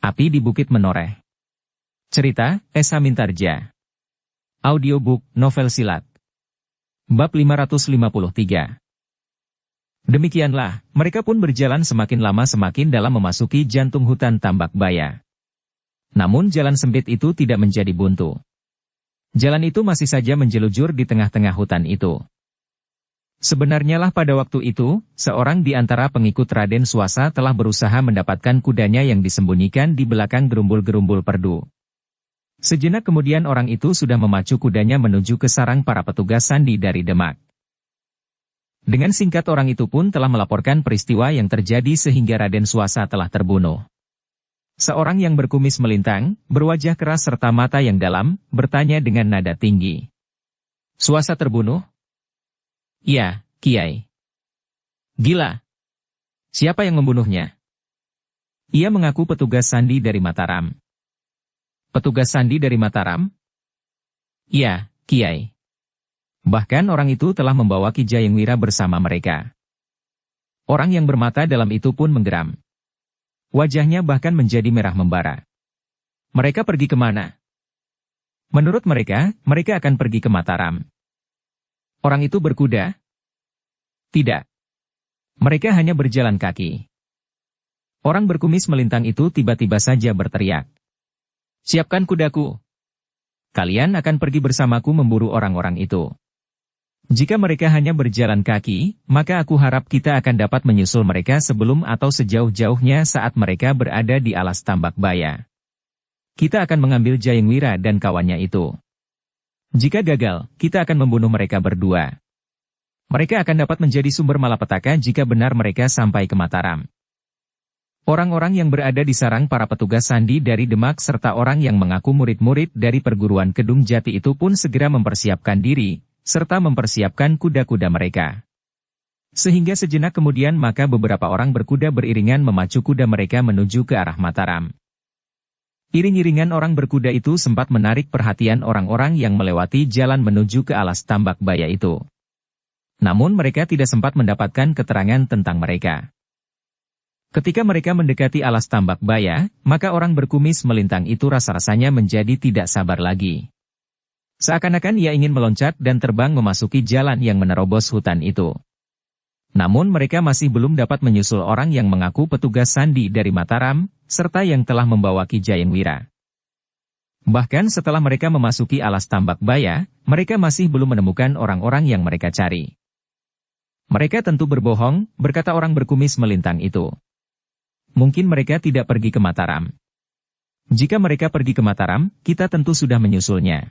Api di Bukit Menoreh. Cerita, Esa Mintarja. Audiobook, novel silat. Bab 553. Demikianlah, mereka pun berjalan semakin lama semakin dalam memasuki jantung hutan Tambak Baya. Namun jalan sempit itu tidak menjadi buntu. Jalan itu masih saja menjelujur di tengah-tengah hutan itu. Sebenarnya lah pada waktu itu, seorang di antara pengikut Raden Suwasa telah berusaha mendapatkan kudanya yang disembunyikan di belakang gerumbul-gerumbul perdu. Sejenak kemudian orang itu sudah memacu kudanya menuju ke sarang para petugas sandi dari Demak. Dengan singkat orang itu pun telah melaporkan peristiwa yang terjadi sehingga Raden Suwasa telah terbunuh. Seorang yang berkumis melintang, berwajah keras serta mata yang dalam, bertanya dengan nada tinggi. "Suwasa terbunuh?" "Iya, Kiai." "Gila. Siapa yang membunuhnya?" "Ia mengaku petugas sandi dari Mataram." "Petugas sandi dari Mataram?" "Iya, Kiai. Bahkan orang itu telah membawa Ki Jayengwira bersama mereka." Orang yang bermata dalam itu pun menggeram. Wajahnya bahkan menjadi merah membara. "Mereka pergi kemana?" "Menurut mereka, mereka akan pergi ke Mataram." "Orang itu berkuda?" "Tidak. Mereka hanya berjalan kaki." Orang berkumis melintang itu tiba-tiba saja berteriak. "Siapkan kudaku. Kalian akan pergi bersamaku memburu orang-orang itu. Jika mereka hanya berjalan kaki, maka aku harap kita akan dapat menyusul mereka sebelum atau sejauh-jauhnya saat mereka berada di alas Tambak Baya. Kita akan mengambil Jayengwira dan kawannya itu. Jika gagal, kita akan membunuh mereka berdua. Mereka akan dapat menjadi sumber malapetaka jika benar mereka sampai ke Mataram." Orang-orang yang berada di sarang para petugas sandi dari Demak serta orang yang mengaku murid-murid dari perguruan Kedung Jati itu pun segera mempersiapkan diri, serta mempersiapkan kuda-kuda mereka. Sehingga sejenak kemudian maka beberapa orang berkuda beriringan memacu kuda mereka menuju ke arah Mataram. Iring-iringan orang berkuda itu sempat menarik perhatian orang-orang yang melewati jalan menuju ke alas Tambak Baya itu. Namun mereka tidak sempat mendapatkan keterangan tentang mereka. Ketika mereka mendekati alas Tambak Baya, maka orang berkumis melintang itu rasa-rasanya menjadi tidak sabar lagi. Seakan-akan ia ingin meloncat dan terbang memasuki jalan yang menerobos hutan itu. Namun mereka masih belum dapat menyusul orang yang mengaku petugas sandi dari Mataram, serta yang telah membawa Ki Jayengwira. Bahkan setelah mereka memasuki alas Tambak Baya, mereka masih belum menemukan orang-orang yang mereka cari. "Mereka tentu berbohong," berkata orang berkumis melintang itu. "Mungkin mereka tidak pergi ke Mataram. Jika mereka pergi ke Mataram, kita tentu sudah menyusulnya."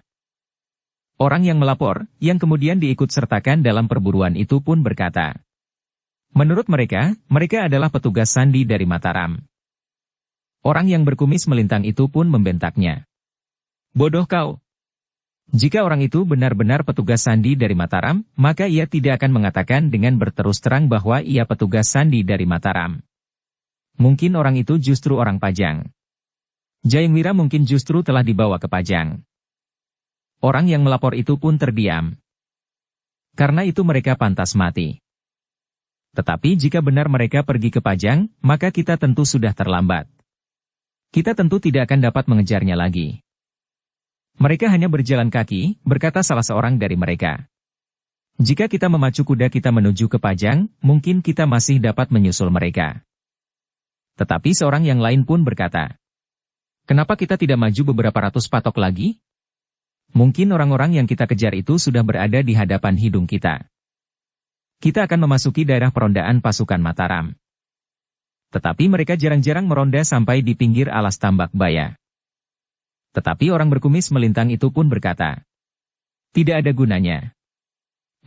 Orang yang melapor, yang kemudian diikut sertakan dalam perburuan itu pun berkata, "Menurut mereka, mereka adalah petugas sandi dari Mataram." Orang yang berkumis melintang itu pun membentaknya. "Bodoh kau. Jika orang itu benar-benar petugas sandi dari Mataram, maka ia tidak akan mengatakan dengan berterus terang bahwa ia petugas sandi dari Mataram. Mungkin orang itu justru orang Pajang. Jayengwira mungkin justru telah dibawa ke Pajang." Orang yang melapor itu pun terdiam. Karena itu mereka pantas mati. Tetapi jika benar mereka pergi ke Pajang, maka kita tentu sudah terlambat. Kita tentu tidak akan dapat mengejarnya lagi. "Mereka hanya berjalan kaki," berkata salah seorang dari mereka. "Jika kita memacu kuda kita menuju ke Pajang, mungkin kita masih dapat menyusul mereka." Tetapi seorang yang lain pun berkata, "Kenapa kita tidak maju beberapa ratus patok lagi? Mungkin orang-orang yang kita kejar itu sudah berada di hadapan hidung kita. Kita akan memasuki daerah perondaan pasukan Mataram." Tetapi mereka jarang-jarang meronda sampai di pinggir alas Tambak Baya. Tetapi orang berkumis melintang itu pun berkata, "Tidak ada gunanya.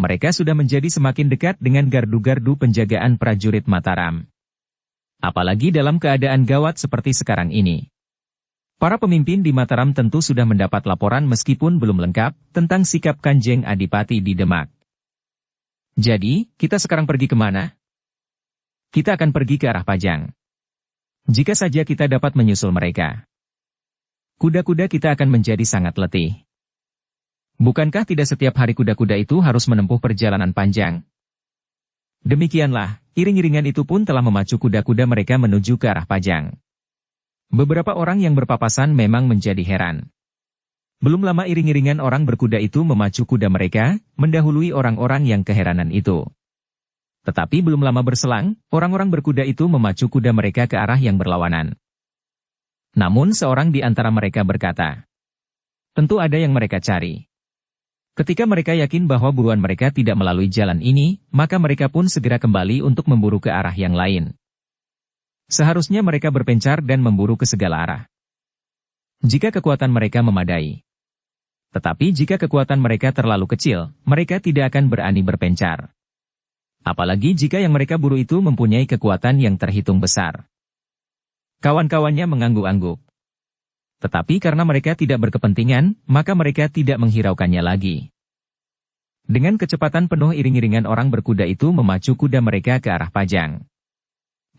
Mereka sudah menjadi semakin dekat dengan gardu-gardu penjagaan prajurit Mataram. Apalagi dalam keadaan gawat seperti sekarang ini. Para pemimpin di Mataram tentu sudah mendapat laporan meskipun belum lengkap tentang sikap Kanjeng Adipati di Demak. Jadi, kita sekarang pergi kemana? Kita akan pergi ke arah Pajang. Jika saja kita dapat menyusul mereka. Kuda-kuda kita akan menjadi sangat letih. Bukankah tidak setiap hari kuda-kuda itu harus menempuh perjalanan panjang?" Demikianlah, iring-iringan itu pun telah memacu kuda-kuda mereka menuju ke arah Pajang. Beberapa orang yang berpapasan memang menjadi heran. Belum lama iring-iringan orang berkuda itu memacu kuda mereka, mendahului orang-orang yang keheranan itu. Tetapi belum lama berselang, orang-orang berkuda itu memacu kuda mereka ke arah yang berlawanan. Namun seorang di antara mereka berkata, "Tentu ada yang mereka cari." Ketika mereka yakin bahwa buruan mereka tidak melalui jalan ini, maka mereka pun segera kembali untuk memburu ke arah yang lain. Seharusnya mereka berpencar dan memburu ke segala arah. Jika kekuatan mereka memadai. Tetapi jika kekuatan mereka terlalu kecil, mereka tidak akan berani berpencar. Apalagi jika yang mereka buru itu mempunyai kekuatan yang terhitung besar. Kawan-kawannya mengangguk-angguk. Tetapi karena mereka tidak berkepentingan, maka mereka tidak menghiraukannya lagi. Dengan kecepatan penuh iring-iringan orang berkuda itu memacu kuda mereka ke arah Pajang.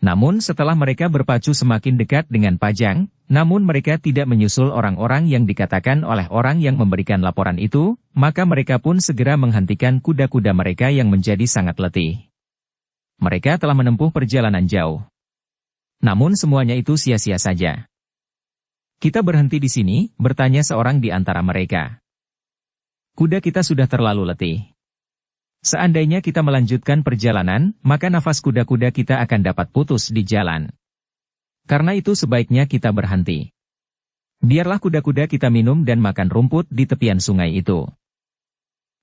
Namun setelah mereka berpacu semakin dekat dengan Pajang, namun mereka tidak menyusul orang-orang yang dikatakan oleh orang yang memberikan laporan itu, maka mereka pun segera menghentikan kuda-kuda mereka yang menjadi sangat letih. Mereka telah menempuh perjalanan jauh. Namun semuanya itu sia-sia saja. "Kita berhenti di sini," bertanya seorang di antara mereka. "Kuda kita sudah terlalu letih. Seandainya kita melanjutkan perjalanan, maka nafas kuda-kuda kita akan dapat putus di jalan. Karena itu sebaiknya kita berhenti. Biarlah kuda-kuda kita minum dan makan rumput di tepian sungai itu."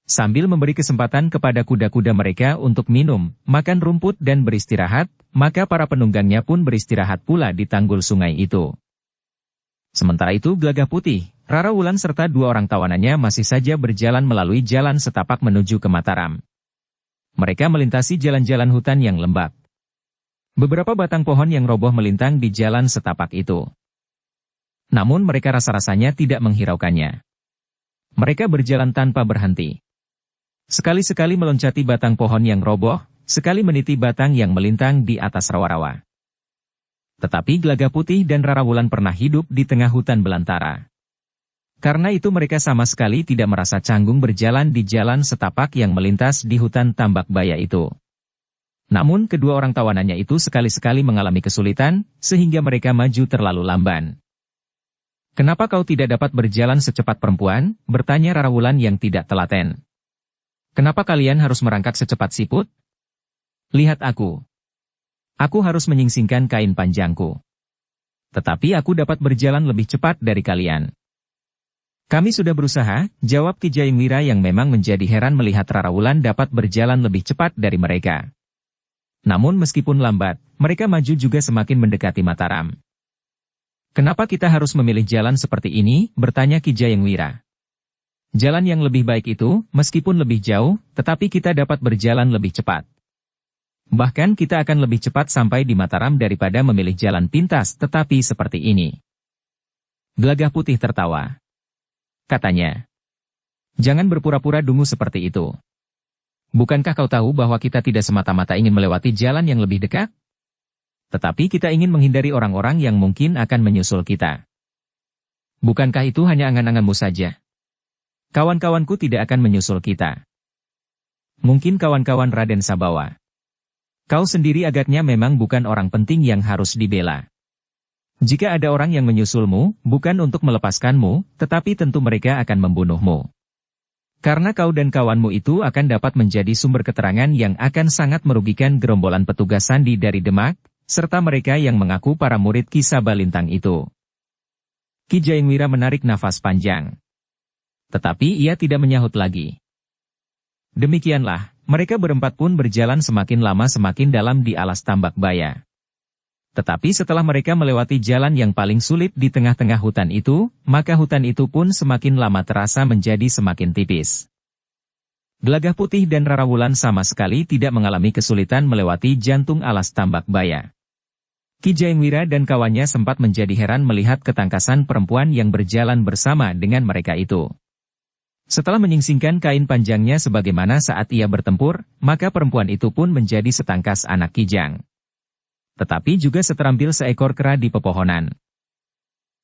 Sambil memberi kesempatan kepada kuda-kuda mereka untuk minum, makan rumput dan beristirahat, maka para penunggangnya pun beristirahat pula di tanggul sungai itu. Sementara itu Gelagah Putih, Rara Wulan serta dua orang tawanannya masih saja berjalan melalui jalan setapak menuju ke Mataram. Mereka melintasi jalan-jalan hutan yang lembab. Beberapa batang pohon yang roboh melintang di jalan setapak itu. Namun mereka rasa-rasanya tidak menghiraukannya. Mereka berjalan tanpa berhenti. Sekali-sekali meloncati batang pohon yang roboh, sekali meniti batang yang melintang di atas rawa-rawa. Tetapi Gelagah Putih dan Rara Wulan pernah hidup di tengah hutan belantara. Karena itu mereka sama sekali tidak merasa canggung berjalan di jalan setapak yang melintas di hutan tambak baya itu. Namun kedua orang tawanannya itu sekali-sekali mengalami kesulitan, sehingga mereka maju terlalu lamban. "Kenapa kau tidak dapat berjalan secepat perempuan?" bertanya Rara Wulan yang tidak telaten. "Kenapa kalian harus merangkak secepat siput? Lihat aku. Aku harus menyingsingkan kain panjangku. Tetapi aku dapat berjalan lebih cepat dari kalian." "Kami sudah berusaha," jawab Ki Jayengwira yang memang menjadi heran melihat Rara Wulan dapat berjalan lebih cepat dari mereka. Namun meskipun lambat, mereka maju juga semakin mendekati Mataram. "Kenapa kita harus memilih jalan seperti ini?" bertanya Ki Jayengwira. "Jalan yang lebih baik itu, meskipun lebih jauh, tetapi kita dapat berjalan lebih cepat. Bahkan kita akan lebih cepat sampai di Mataram daripada memilih jalan pintas tetapi seperti ini." Gelagah Putih tertawa. Katanya, "Jangan berpura-pura dungu seperti itu. Bukankah kau tahu bahwa kita tidak semata-mata ingin melewati jalan yang lebih dekat? Tetapi kita ingin menghindari orang-orang yang mungkin akan menyusul kita. Bukankah itu hanya angan-anganmu saja? Kawan-kawanku tidak akan menyusul kita. Mungkin kawan-kawan Raden Sabawa. Kau sendiri agaknya memang bukan orang penting yang harus dibela. Jika ada orang yang menyusulmu, bukan untuk melepaskanmu, tetapi tentu mereka akan membunuhmu. Karena kau dan kawanmu itu akan dapat menjadi sumber keterangan yang akan sangat merugikan gerombolan petugas sandi dari Demak, serta mereka yang mengaku para murid Ki Sabalintang itu." Ki Jayengwira menarik nafas panjang. Tetapi ia tidak menyahut lagi. Demikianlah, mereka berempat pun berjalan semakin lama semakin dalam di alas tambak baya. Tetapi setelah mereka melewati jalan yang paling sulit di tengah-tengah hutan itu, maka hutan itu pun semakin lama terasa menjadi semakin tipis. Gelagah Putih dan Rara Wulan sama sekali tidak mengalami kesulitan melewati jantung alas tambak baya. Ki Jayengwira dan kawannya sempat menjadi heran melihat ketangkasan perempuan yang berjalan bersama dengan mereka itu. Setelah menyingsingkan kain panjangnya sebagaimana saat ia bertempur, maka perempuan itu pun menjadi setangkas anak kijang. Tetapi juga seterampil seekor kera di pepohonan.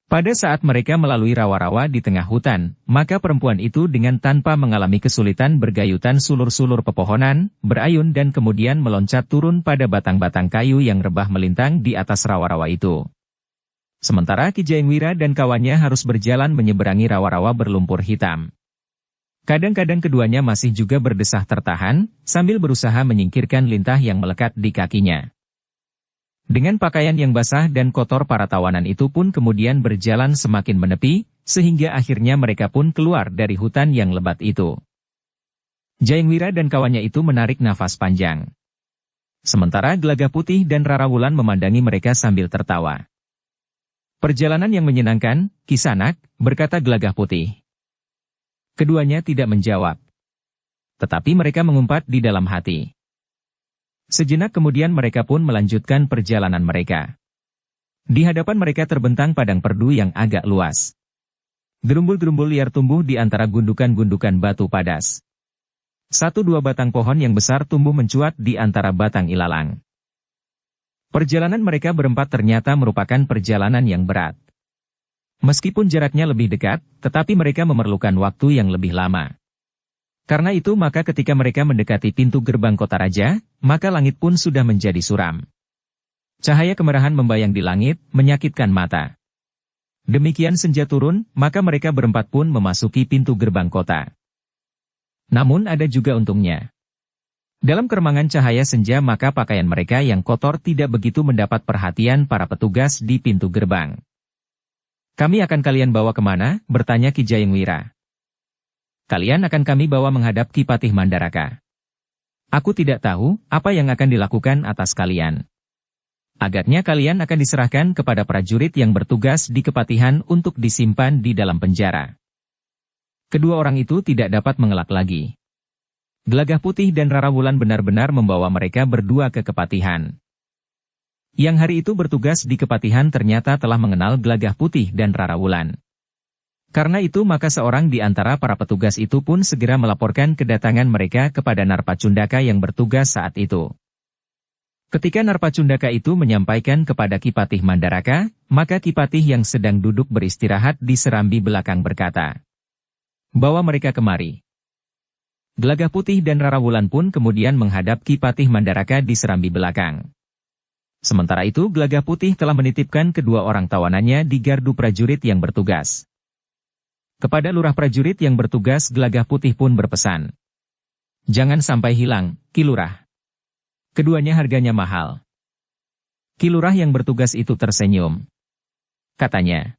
Pada saat mereka melalui rawa-rawa di tengah hutan, maka perempuan itu dengan tanpa mengalami kesulitan bergayutan sulur-sulur pepohonan, berayun dan kemudian meloncat turun pada batang-batang kayu yang rebah melintang di atas rawa-rawa itu. Sementara Ki Jaingwira dan kawannya harus berjalan menyeberangi rawa-rawa berlumpur hitam. Kadang-kadang keduanya masih juga berdesah tertahan, sambil berusaha menyingkirkan lintah yang melekat di kakinya. Dengan pakaian yang basah dan kotor, para tawanan itu pun kemudian berjalan semakin menepi, sehingga akhirnya mereka pun keluar dari hutan yang lebat itu. Jaingwira dan kawannya itu menarik nafas panjang. Sementara Gelagah Putih dan Rara Wulan memandangi mereka sambil tertawa. "Perjalanan yang menyenangkan, Kisanak," berkata Gelagah Putih. Keduanya tidak menjawab. Tetapi mereka mengumpat di dalam hati. Sejenak kemudian mereka pun melanjutkan perjalanan mereka. Di hadapan mereka terbentang padang perdu yang agak luas. Gerumbul-gerumbul liar tumbuh di antara gundukan-gundukan batu padas. 1-2 batang pohon yang besar tumbuh mencuat di antara batang ilalang. Perjalanan mereka berempat ternyata merupakan perjalanan yang berat. Meskipun jaraknya lebih dekat, tetapi mereka memerlukan waktu yang lebih lama. Karena itu maka ketika mereka mendekati pintu gerbang kota raja, maka langit pun sudah menjadi suram. Cahaya kemerahan membayang di langit, menyakitkan mata. Demikian senja turun, maka mereka berempat pun memasuki pintu gerbang kota. Namun ada juga untungnya. Dalam keremangan cahaya senja maka pakaian mereka yang kotor tidak begitu mendapat perhatian para petugas di pintu gerbang. "Kami akan kalian bawa kemana?" bertanya Ki Jaingwira. "Kalian akan kami bawa menghadap Ki Patih Mandaraka. Aku tidak tahu apa yang akan dilakukan atas kalian. Agaknya kalian akan diserahkan kepada prajurit yang bertugas di Kepatihan untuk disimpan di dalam penjara." Kedua orang itu tidak dapat mengelak lagi. Gelagah Putih dan Rara Wulan benar-benar membawa mereka berdua ke Kepatihan. Yang hari itu bertugas di Kepatihan ternyata telah mengenal Gelagah Putih dan Rara Wulan. Karena itu maka seorang di antara para petugas itu pun segera melaporkan kedatangan mereka kepada Narpacundaka yang bertugas saat itu. Ketika Narpacundaka itu menyampaikan kepada Ki Patih Mandaraka, maka Ki Patih yang sedang duduk beristirahat di serambi belakang berkata, "Bawa mereka kemari." Gelagah Putih dan Rara Wulan pun kemudian menghadap Ki Patih Mandaraka di serambi belakang. Sementara itu Gelagah Putih telah menitipkan kedua orang tawanannya di gardu prajurit yang bertugas. Kepada lurah prajurit yang bertugas Gelagah Putih pun berpesan, "Jangan sampai hilang, Ki Lurah. Keduanya harganya mahal." Ki Lurah yang bertugas itu tersenyum. Katanya,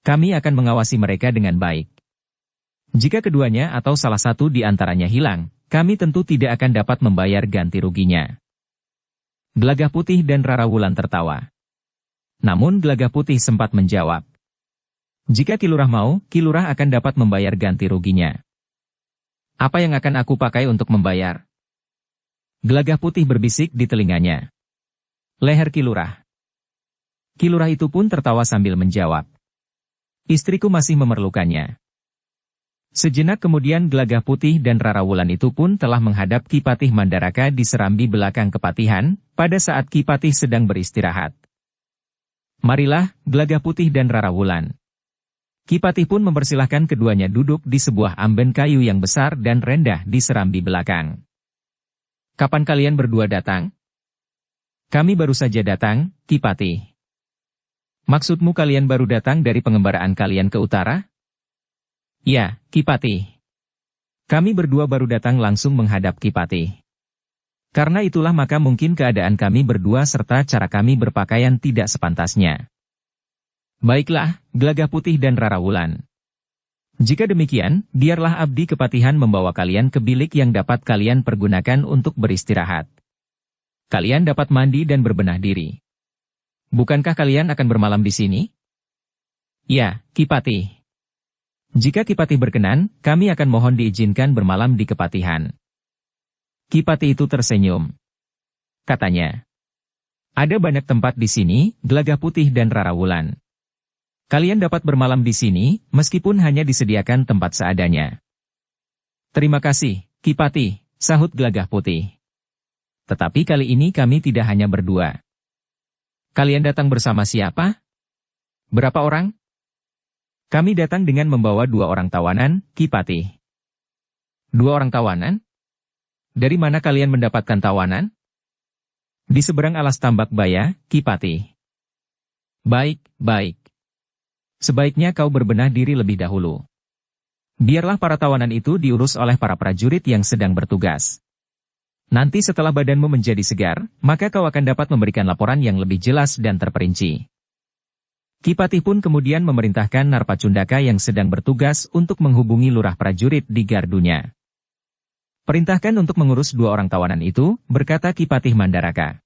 "Kami akan mengawasi mereka dengan baik. Jika keduanya atau salah satu di antaranya hilang, kami tentu tidak akan dapat membayar ganti ruginya." Gelagah Putih dan Rara Wulan tertawa. Namun Gelagah Putih sempat menjawab, "Jika Ki Lurah mau, Ki Lurah akan dapat membayar ganti ruginya." "Apa yang akan aku pakai untuk membayar?" Gelagah Putih berbisik di telinganya. "Leher Ki Lurah." Ki Lurah itu pun tertawa sambil menjawab, "Istriku masih memerlukannya." Sejenak kemudian Gelagah Putih dan Rara Wulan itu pun telah menghadap Ki Patih Mandaraka di serambi belakang Kepatihan, pada saat Ki Patih sedang beristirahat. "Marilah, Gelagah Putih dan Rara Wulan." Ki Patih pun mempersilahkan keduanya duduk di sebuah amben kayu yang besar dan rendah di serambi belakang. "Kapan kalian berdua datang?" "Kami baru saja datang, Ki Patih." "Maksudmu kalian baru datang dari pengembaraan kalian ke utara?" "Ya, Ki Patih. Kami berdua baru datang langsung menghadap Ki Patih. Karena itulah maka mungkin keadaan kami berdua serta cara kami berpakaian tidak sepantasnya." "Baiklah, Gelagah Putih dan Rara Wulan. Jika demikian, biarlah abdi Kepatihan membawa kalian ke bilik yang dapat kalian pergunakan untuk beristirahat. Kalian dapat mandi dan berbenah diri. Bukankah kalian akan bermalam di sini?" "Ya, Ki Patih. Jika Ki Patih berkenan, kami akan mohon diizinkan bermalam di Kepatihan." Ki Patih itu tersenyum. Katanya, "Ada banyak tempat di sini, Gelagah Putih dan Rara Wulan. Kalian dapat bermalam di sini, meskipun hanya disediakan tempat seadanya." "Terima kasih, Ki Patih," sahut Gelagah Putih. "Tetapi kali ini kami tidak hanya berdua." "Kalian datang bersama siapa? Berapa orang?" "Kami datang dengan membawa 2 orang tawanan, Ki Patih." "2 orang tawanan? Dari mana kalian mendapatkan tawanan?" "Di seberang alas tambak baya, Ki Patih." Baik, baik. Sebaiknya kau berbenah diri lebih dahulu. Biarlah para tawanan itu diurus oleh para prajurit yang sedang bertugas. Nanti setelah badanmu menjadi segar, maka kau akan dapat memberikan laporan yang lebih jelas dan terperinci. Ki Patih pun kemudian memerintahkan Narpacundaka yang sedang bertugas untuk menghubungi lurah prajurit di gardunya. Perintahkan untuk mengurus 2 orang tawanan itu, berkata Ki Patih Mandaraka.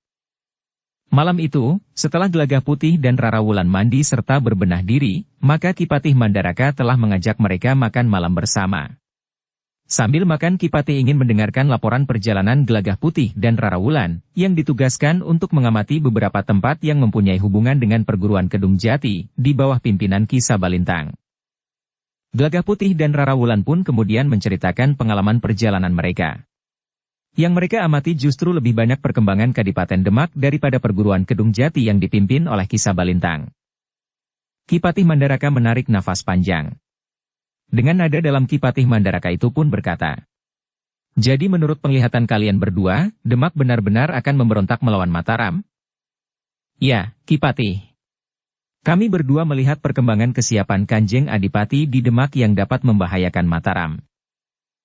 Malam itu, setelah Gelagah Putih dan Rara Wulan mandi serta berbenah diri, maka Ki Patih Mandaraka telah mengajak mereka makan malam bersama. Sambil makan Ki Patih ingin mendengarkan laporan perjalanan Gelagah Putih dan Rara Wulan, yang ditugaskan untuk mengamati beberapa tempat yang mempunyai hubungan dengan perguruan Kedung Jati, di bawah pimpinan Ki Sabalintang. Gelagah Putih dan Rara Wulan pun kemudian menceritakan pengalaman perjalanan mereka. Yang mereka amati justru lebih banyak perkembangan Kadipaten Demak daripada perguruan Kedung Jati yang dipimpin oleh Ki Sabalintang. Ki Patih Mandaraka menarik nafas panjang. Dengan nada dalam Ki Patih Mandaraka itu pun berkata, "Jadi menurut penglihatan kalian berdua, Demak benar-benar akan memberontak melawan Mataram?" "Ya, Ki Patih. Kami berdua melihat perkembangan kesiapan Kanjeng Adipati di Demak yang dapat membahayakan Mataram.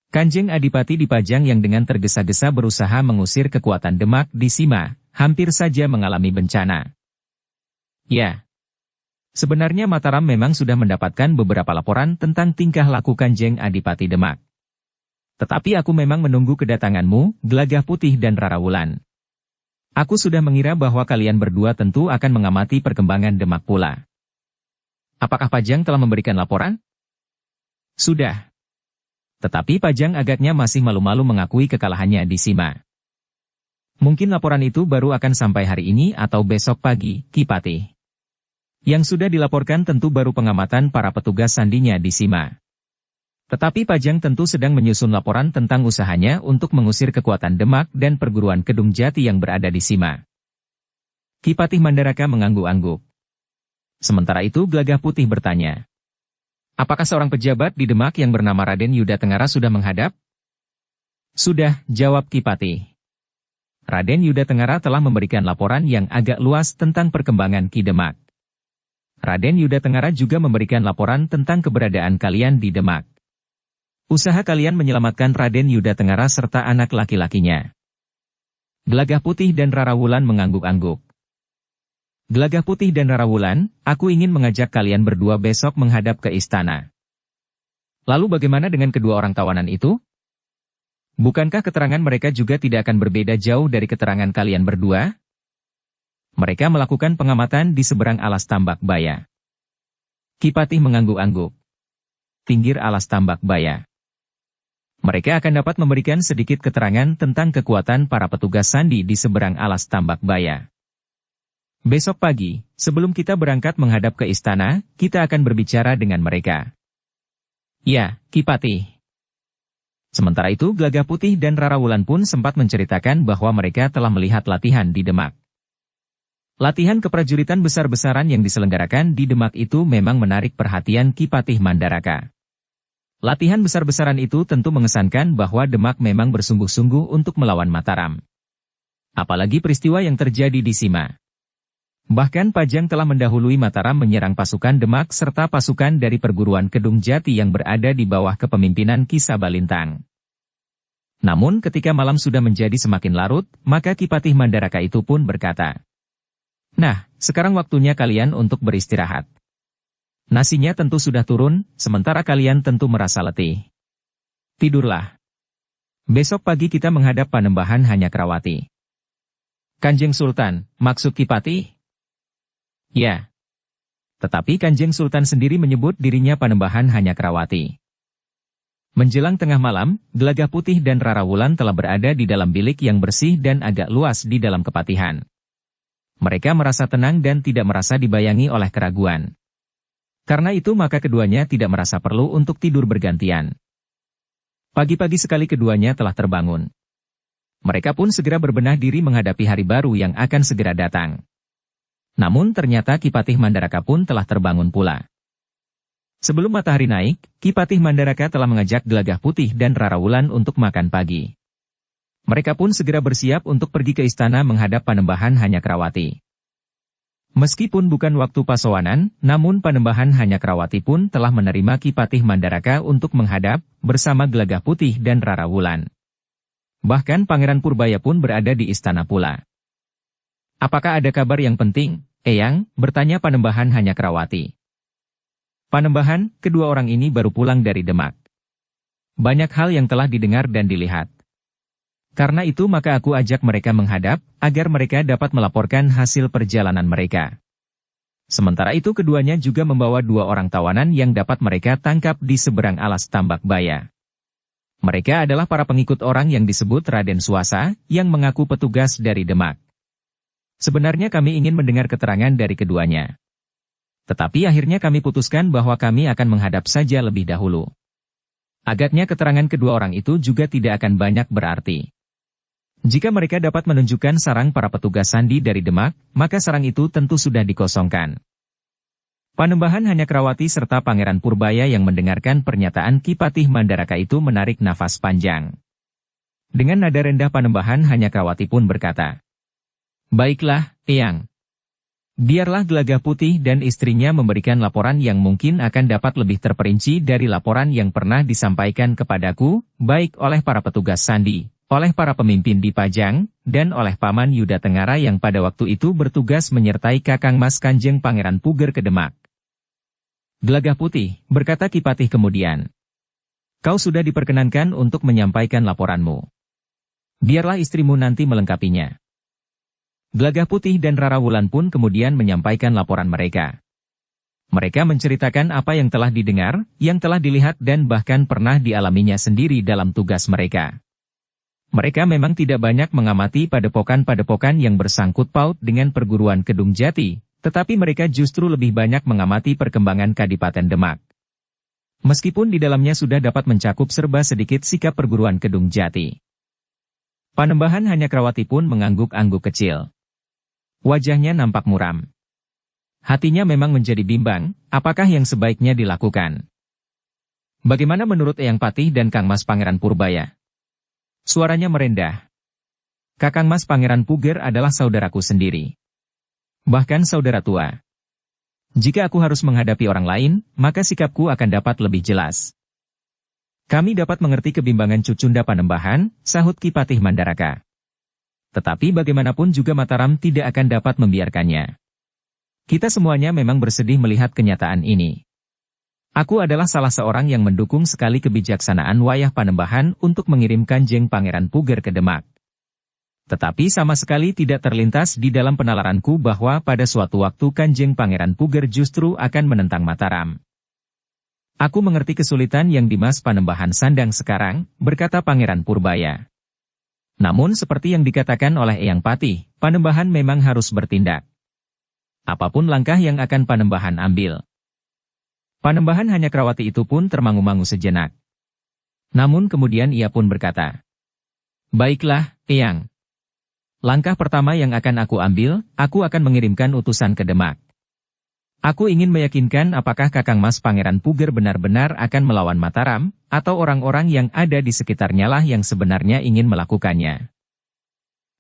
Kanjeng Adipati dipajang yang dengan tergesa-gesa berusaha mengusir kekuatan Demak di Sima, hampir saja mengalami bencana. Ya, sebenarnya Mataram memang sudah mendapatkan beberapa laporan tentang tingkah laku Kanjeng Adipati Demak. Tetapi aku memang menunggu kedatanganmu, Gelagah Putih dan Rara Wulan. Aku sudah mengira bahwa kalian berdua tentu akan mengamati perkembangan Demak pula. Apakah Pajang telah memberikan laporan?" "Sudah. Tetapi Pajang agaknya masih malu-malu mengakui kekalahannya di Sima. Mungkin laporan itu baru akan sampai hari ini atau besok pagi, Ki Patih. Yang sudah dilaporkan tentu baru pengamatan para petugas sandinya di Sima. Tetapi Pajang tentu sedang menyusun laporan tentang usahanya untuk mengusir kekuatan Demak dan perguruan Kedung Jati yang berada di Sima." Ki Patih Mandaraka mengangguk-angguk. Sementara itu Gelagah Putih bertanya, "Apakah seorang pejabat di Demak yang bernama Raden Yuda Tengara sudah menghadap?" "Sudah," jawab Ki Patih. "Raden Yuda Tengara telah memberikan laporan yang agak luas tentang perkembangan Ki Demak. Raden Yuda Tengara juga memberikan laporan tentang keberadaan kalian di Demak. Usaha kalian menyelamatkan Raden Yuda Tengara serta anak laki-lakinya." Gelagah Putih dan Rara Wulan mengangguk-angguk. "Gelagah Putih dan Rara Wulan, aku ingin mengajak kalian berdua besok menghadap ke istana." "Lalu bagaimana dengan kedua orang tawanan itu? Bukankah keterangan mereka juga tidak akan berbeda jauh dari keterangan kalian berdua?" "Mereka melakukan pengamatan di seberang alas Tambak Baya." Ki Patih mengangguk-angguk. "Pinggir alas Tambak Baya. Mereka akan dapat memberikan sedikit keterangan tentang kekuatan para petugas sandi di seberang alas Tambak Baya. Besok pagi, sebelum kita berangkat menghadap ke istana, kita akan berbicara dengan mereka." "Ya, Ki Patih." Sementara itu Gelagah Putih dan Rara Wulan pun sempat menceritakan bahwa mereka telah melihat latihan di Demak. Latihan keprajuritan besar-besaran yang diselenggarakan di Demak itu memang menarik perhatian Ki Patih Mandaraka. Latihan besar-besaran itu tentu mengesankan bahwa Demak memang bersungguh-sungguh untuk melawan Mataram. Apalagi peristiwa yang terjadi di Sima. Bahkan Pajang telah mendahului Mataram menyerang pasukan Demak serta pasukan dari perguruan Kedung Jati yang berada di bawah kepemimpinan Ki Sabalintang. Namun ketika malam sudah menjadi semakin larut, maka Ki Patih Mandaraka itu pun berkata, "Nah, sekarang waktunya kalian untuk beristirahat. Nasinya tentu sudah turun, sementara kalian tentu merasa letih. Tidurlah. Besok pagi kita menghadap Panembahan Hanyakrawati." "Kanjeng Sultan, maksud Ki Patih?" "Ya. Tetapi Kanjeng Sultan sendiri menyebut dirinya Panembahan Hanyakrawati." Menjelang tengah malam, Gelagah Putih dan Rara Wulan telah berada di dalam bilik yang bersih dan agak luas di dalam kepatihan. Mereka merasa tenang dan tidak merasa dibayangi oleh keraguan. Karena itu maka keduanya tidak merasa perlu untuk tidur bergantian. Pagi-pagi sekali keduanya telah terbangun. Mereka pun segera berbenah diri menghadapi hari baru yang akan segera datang. Namun ternyata Ki Patih Mandaraka pun telah terbangun pula. Sebelum matahari naik, Ki Patih Mandaraka telah mengajak Gelagah Putih dan Rara Wulan untuk makan pagi. Mereka pun segera bersiap untuk pergi ke istana menghadap Panembahan Hanyakrawati. Meskipun bukan waktu pasowanan, namun Panembahan Hanyakrawati pun telah menerima Ki Patih Mandaraka untuk menghadap, bersama Gelagah Putih dan Rara Wulan. Bahkan Pangeran Purbaya pun berada di istana pula. "Apakah ada kabar yang penting, Eyang?" bertanya Panembahan Hanyakrawati. "Panembahan, kedua orang ini baru pulang dari Demak. Banyak hal yang telah didengar dan dilihat. Karena itu maka aku ajak mereka menghadap, agar mereka dapat melaporkan hasil perjalanan mereka. Sementara itu keduanya juga membawa 2 orang tawanan yang dapat mereka tangkap di seberang alas Tambak Baya. Mereka adalah para pengikut orang yang disebut Raden Suwasa, yang mengaku petugas dari Demak. Sebenarnya kami ingin mendengar keterangan dari keduanya. Tetapi akhirnya kami putuskan bahwa kami akan menghadap saja lebih dahulu. Agaknya keterangan kedua orang itu juga tidak akan banyak berarti. Jika mereka dapat menunjukkan sarang para petugas sandi dari Demak, maka sarang itu tentu sudah dikosongkan." Panembahan Hanyakrawati serta Pangeran Purbaya yang mendengarkan pernyataan Ki Patih Mandaraka itu menarik nafas panjang. Dengan nada rendah Panembahan Hanyakrawati pun berkata, "Baiklah, Eyang. Biarlah Gelagah Putih dan istrinya memberikan laporan yang mungkin akan dapat lebih terperinci dari laporan yang pernah disampaikan kepadaku, baik oleh para petugas sandi, oleh para pemimpin di Pajang, dan oleh Paman Yuda Tengara yang pada waktu itu bertugas menyertai Kakang Mas Kanjeng Pangeran Puger ke Demak." "Gelagah Putih," berkata Ki Patih kemudian, "kau sudah diperkenankan untuk menyampaikan laporanmu. Biarlah istrimu nanti melengkapinya." Gelagah Putih dan Rara Wulan pun kemudian menyampaikan laporan mereka. Mereka menceritakan apa yang telah didengar, yang telah dilihat dan bahkan pernah dialaminya sendiri dalam tugas mereka. Mereka memang tidak banyak mengamati padepokan-padepokan yang bersangkut paut dengan perguruan Kedung Jati, tetapi mereka justru lebih banyak mengamati perkembangan Kadipaten Demak. Meskipun di dalamnya sudah dapat mencakup serba sedikit sikap perguruan Kedung Jati. Panembahan Hanyakrawati pun mengangguk-angguk kecil. Wajahnya nampak muram. Hatinya memang menjadi bimbang, apakah yang sebaiknya dilakukan. "Bagaimana menurut Eyang Patih dan Kang Mas Pangeran Purbaya?" Suaranya merendah. "Kakang Mas Pangeran Puger adalah saudaraku sendiri. Bahkan saudara tua. Jika aku harus menghadapi orang lain, maka sikapku akan dapat lebih jelas." "Kami dapat mengerti kebimbangan Cucunda Panembahan," sahut Ki Patih Mandaraka. "Tetapi bagaimanapun juga Mataram tidak akan dapat membiarkannya. Kita semuanya memang bersedih melihat kenyataan ini. Aku adalah salah seorang yang mendukung sekali kebijaksanaan Wayah Panembahan untuk mengirim Kanjeng Pangeran Puger ke Demak. Tetapi sama sekali tidak terlintas di dalam penalaranku bahwa pada suatu waktu Kanjeng Pangeran Puger justru akan menentang Mataram. Aku mengerti kesulitan yang Dimas Panembahan sandang sekarang," berkata Pangeran Purbaya. "Namun seperti yang dikatakan oleh Eyang Patih, Panembahan memang harus bertindak. Apapun langkah yang akan Panembahan ambil." Panembahan Hanyakrawati itu pun termangu-mangu sejenak. Namun kemudian ia pun berkata, "Baiklah, Eyang. Langkah pertama yang akan aku ambil, aku akan mengirimkan utusan ke Demak. Aku ingin meyakinkan apakah Kakang Mas Pangeran Puger benar-benar akan melawan Mataram, atau orang-orang yang ada di sekitarnya lah yang sebenarnya ingin melakukannya."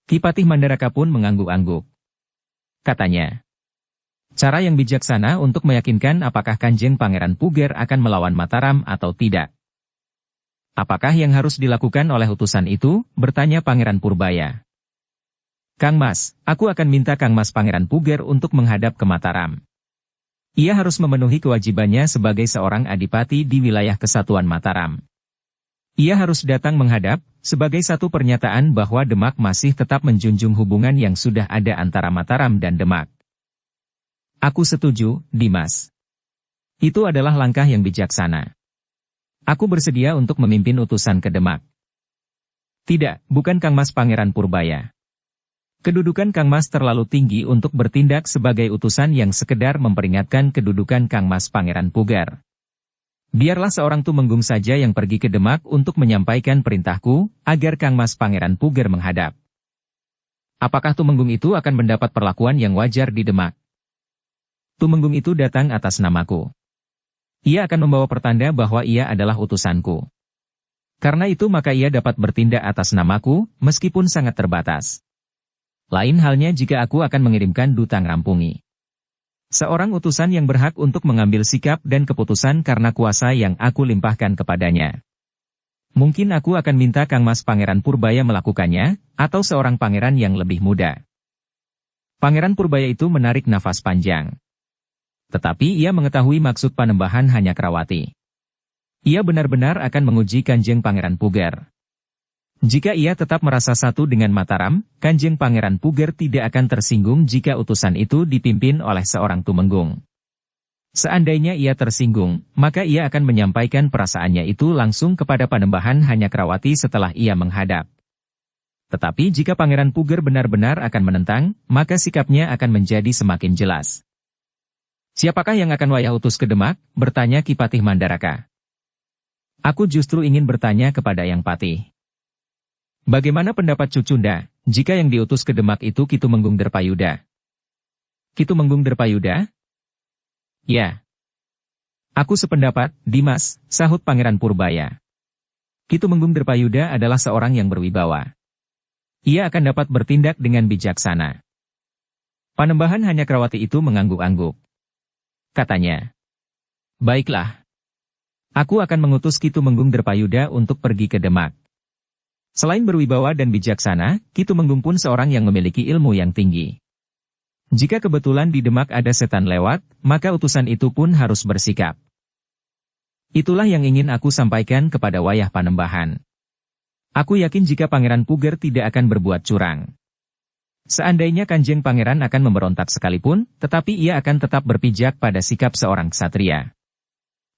Ki Patih Mandaraka pun mengangguk-angguk. Katanya, "Cara yang bijaksana untuk meyakinkan apakah Kanjeng Pangeran Puger akan melawan Mataram atau tidak." "Apakah yang harus dilakukan oleh utusan itu?" bertanya Pangeran Purbaya. "Kang Mas, aku akan minta Kang Mas Pangeran Puger untuk menghadap ke Mataram. Ia harus memenuhi kewajibannya sebagai seorang adipati di wilayah kesatuan Mataram. Ia harus datang menghadap, sebagai satu pernyataan bahwa Demak masih tetap menjunjung hubungan yang sudah ada antara Mataram dan Demak." "Aku setuju, Dimas. Itu adalah langkah yang bijaksana. Aku bersedia untuk memimpin utusan ke Demak." "Tidak, bukan Kang Mas Pangeran Purbaya. Kedudukan Kang Mas terlalu tinggi untuk bertindak sebagai utusan yang sekedar memperingatkan kedudukan Kang Mas Pangeran Puger. Biarlah seorang Tumenggung saja yang pergi ke Demak untuk menyampaikan perintahku, agar Kang Mas Pangeran Puger menghadap. Apakah Tumenggung itu akan mendapat perlakuan yang wajar di Demak? Tumenggung itu datang atas namaku. Ia akan membawa pertanda bahwa ia adalah utusanku. Karena itu maka ia dapat bertindak atas namaku, meskipun sangat terbatas. Lain halnya jika aku akan mengirimkan duta Ngrampungi. Seorang utusan yang berhak untuk mengambil sikap dan keputusan karena kuasa yang aku limpahkan kepadanya. Mungkin aku akan minta Kang Mas Pangeran Purbaya melakukannya, atau seorang pangeran yang lebih muda. Pangeran Purbaya itu menarik nafas panjang. Tetapi ia mengetahui maksud Panembahan Hanyakrawati. Ia benar-benar akan menguji Kanjeng Pangeran Puger. Jika ia tetap merasa satu dengan Mataram, Kanjeng Pangeran Puger tidak akan tersinggung jika utusan itu dipimpin oleh seorang tumenggung. Seandainya ia tersinggung, maka ia akan menyampaikan perasaannya itu langsung kepada Panembahan Hanyakrawati setelah ia menghadap. Tetapi jika Pangeran Puger benar-benar akan menentang, maka sikapnya akan menjadi semakin jelas. Siapakah yang akan wayah utus ke Demak? Bertanya Ki Patih Mandaraka. Aku justru ingin bertanya kepada Yang Patih. Bagaimana pendapat Cucunda, jika yang diutus ke Demak itu Ki Tumenggung Derpayuda? Ki Tumenggung Derpayuda? Ya. Aku sependapat, Dimas, sahut Pangeran Purbaya. Ki Tumenggung Derpayuda adalah seorang yang berwibawa. Ia akan dapat bertindak dengan bijaksana. Panembahan Hanyakrawati itu mengangguk-angguk. Katanya, baiklah. Aku akan mengutus Ki Tumenggung Derpayuda untuk pergi ke Demak. Selain berwibawa dan bijaksana, Ki Tumenggung pun seorang yang memiliki ilmu yang tinggi. Jika kebetulan di Demak ada setan lewat, maka utusan itu pun harus bersikap. Itulah yang ingin aku sampaikan kepada Wayah Panembahan. Aku yakin jika Pangeran Puger tidak akan berbuat curang. Seandainya Kanjeng Pangeran akan memberontak sekalipun, tetapi ia akan tetap berpijak pada sikap seorang ksatria.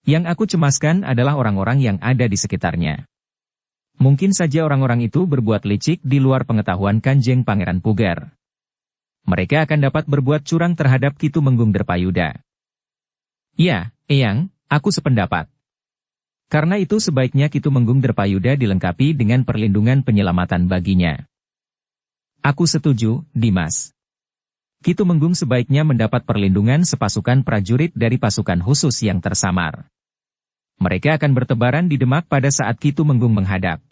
Yang aku cemaskan adalah orang-orang yang ada di sekitarnya. Mungkin saja orang-orang itu berbuat licik di luar pengetahuan Kanjeng Pangeran Puger. Mereka akan dapat berbuat curang terhadap Ki Tumenggung Derpayuda. Ya, Eyang, aku sependapat. Karena itu sebaiknya Ki Tumenggung Derpayuda dilengkapi dengan perlindungan penyelamatan baginya. Aku setuju, Dimas. Ki Tumenggung sebaiknya mendapat perlindungan sepasukan prajurit dari pasukan khusus yang tersamar. Mereka akan bertebaran di Demak pada saat Ki Tumenggung menghadap.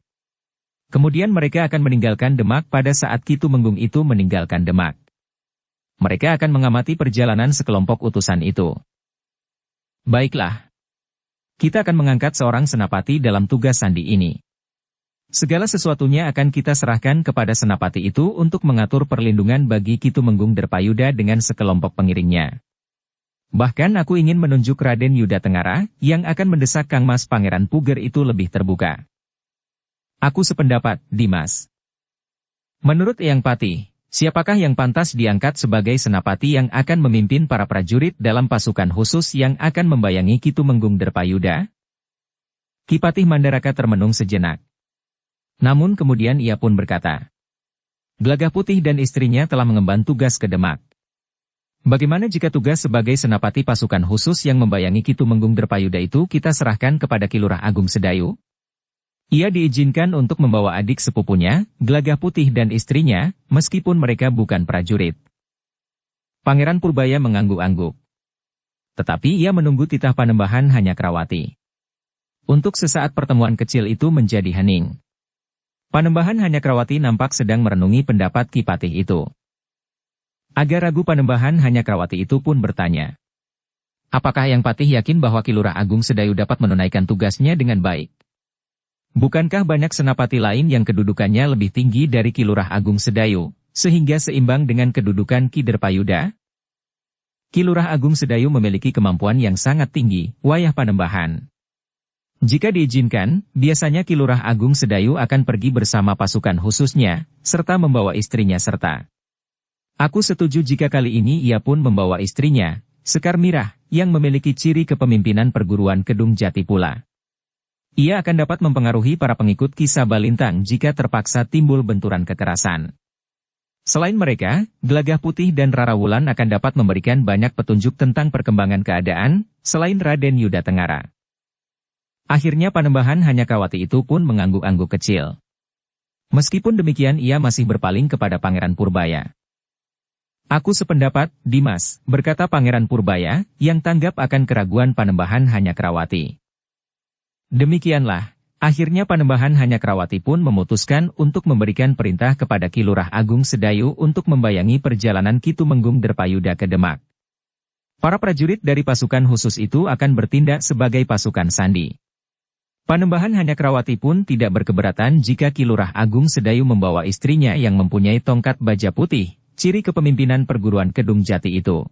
Kemudian mereka akan meninggalkan Demak pada saat Ki Tumenggung itu meninggalkan Demak. Mereka akan mengamati perjalanan sekelompok utusan itu. Baiklah. Kita akan mengangkat seorang senapati dalam tugas sandi ini. Segala sesuatunya akan kita serahkan kepada senapati itu untuk mengatur perlindungan bagi Ki Tumenggung Derpayuda dengan sekelompok pengiringnya. Bahkan aku ingin menunjuk Raden Yuda Tengara, yang akan mendesak Kang Mas Pangeran Puger itu lebih terbuka. Aku sependapat, Dimas. Menurut Eyang Patih, siapakah yang pantas diangkat sebagai senapati yang akan memimpin para prajurit dalam pasukan khusus yang akan membayangi Ki Tumenggung Derpayuda? Ki Patih Mandaraka termenung sejenak. Namun kemudian ia pun berkata, Glagah Putih dan istrinya telah mengemban tugas ke Demak. Bagaimana jika tugas sebagai senapati pasukan khusus yang membayangi Ki Tumenggung Derpayuda itu kita serahkan kepada Ki Lurah Agung Sedayu? Ia diizinkan untuk membawa adik sepupunya, Glagah Putih dan istrinya, meskipun mereka bukan prajurit. Pangeran Purbaya mengangguk-angguk. Tetapi ia menunggu titah Panembahan Hanyakrawati. Untuk sesaat pertemuan kecil itu menjadi hening. Panembahan Hanyakrawati nampak sedang merenungi pendapat Ki Patih itu. Agak ragu Panembahan Hanyakrawati itu pun bertanya. Apakah Yang Patih yakin bahwa Ki Lurah Agung Sedayu dapat menunaikan tugasnya dengan baik? Bukankah banyak senapati lain yang kedudukannya lebih tinggi dari Ki Lurah Agung Sedayu, sehingga seimbang dengan kedudukan Ki Derpayuda? Ki Lurah Agung Sedayu memiliki kemampuan yang sangat tinggi, Wayah Panembahan. Jika diizinkan, biasanya Ki Lurah Agung Sedayu akan pergi bersama pasukan khususnya, serta membawa istrinya serta. Aku setuju jika kali ini ia pun membawa istrinya, Sekar Mirah, yang memiliki ciri kepemimpinan perguruan Kedung Jati pula. Ia akan dapat mempengaruhi para pengikut Ki Sabalintang jika terpaksa timbul benturan kekerasan. Selain mereka, Glagah Putih dan Rara Wulan akan dapat memberikan banyak petunjuk tentang perkembangan keadaan, selain Raden Yuda Tengara. Akhirnya Panembahan Hanyakrawati itu pun mengangguk-angguk kecil. Meskipun demikian ia masih berpaling kepada Pangeran Purbaya. Aku sependapat, Dimas, berkata Pangeran Purbaya, yang tanggap akan keraguan Panembahan Hanyakrawati. Demikianlah, akhirnya Panembahan Hanyakrawati pun memutuskan untuk memberikan perintah kepada Ki Lurah Agung Sedayu untuk membayangi perjalanan Ki Tumenggung Derpayuda ke Demak. Para prajurit dari pasukan khusus itu akan bertindak sebagai pasukan sandi. Panembahan Hanyakrawati pun tidak berkeberatan jika Ki Lurah Agung Sedayu membawa istrinya yang mempunyai tongkat baja putih, ciri kepemimpinan perguruan Kedung Jati itu.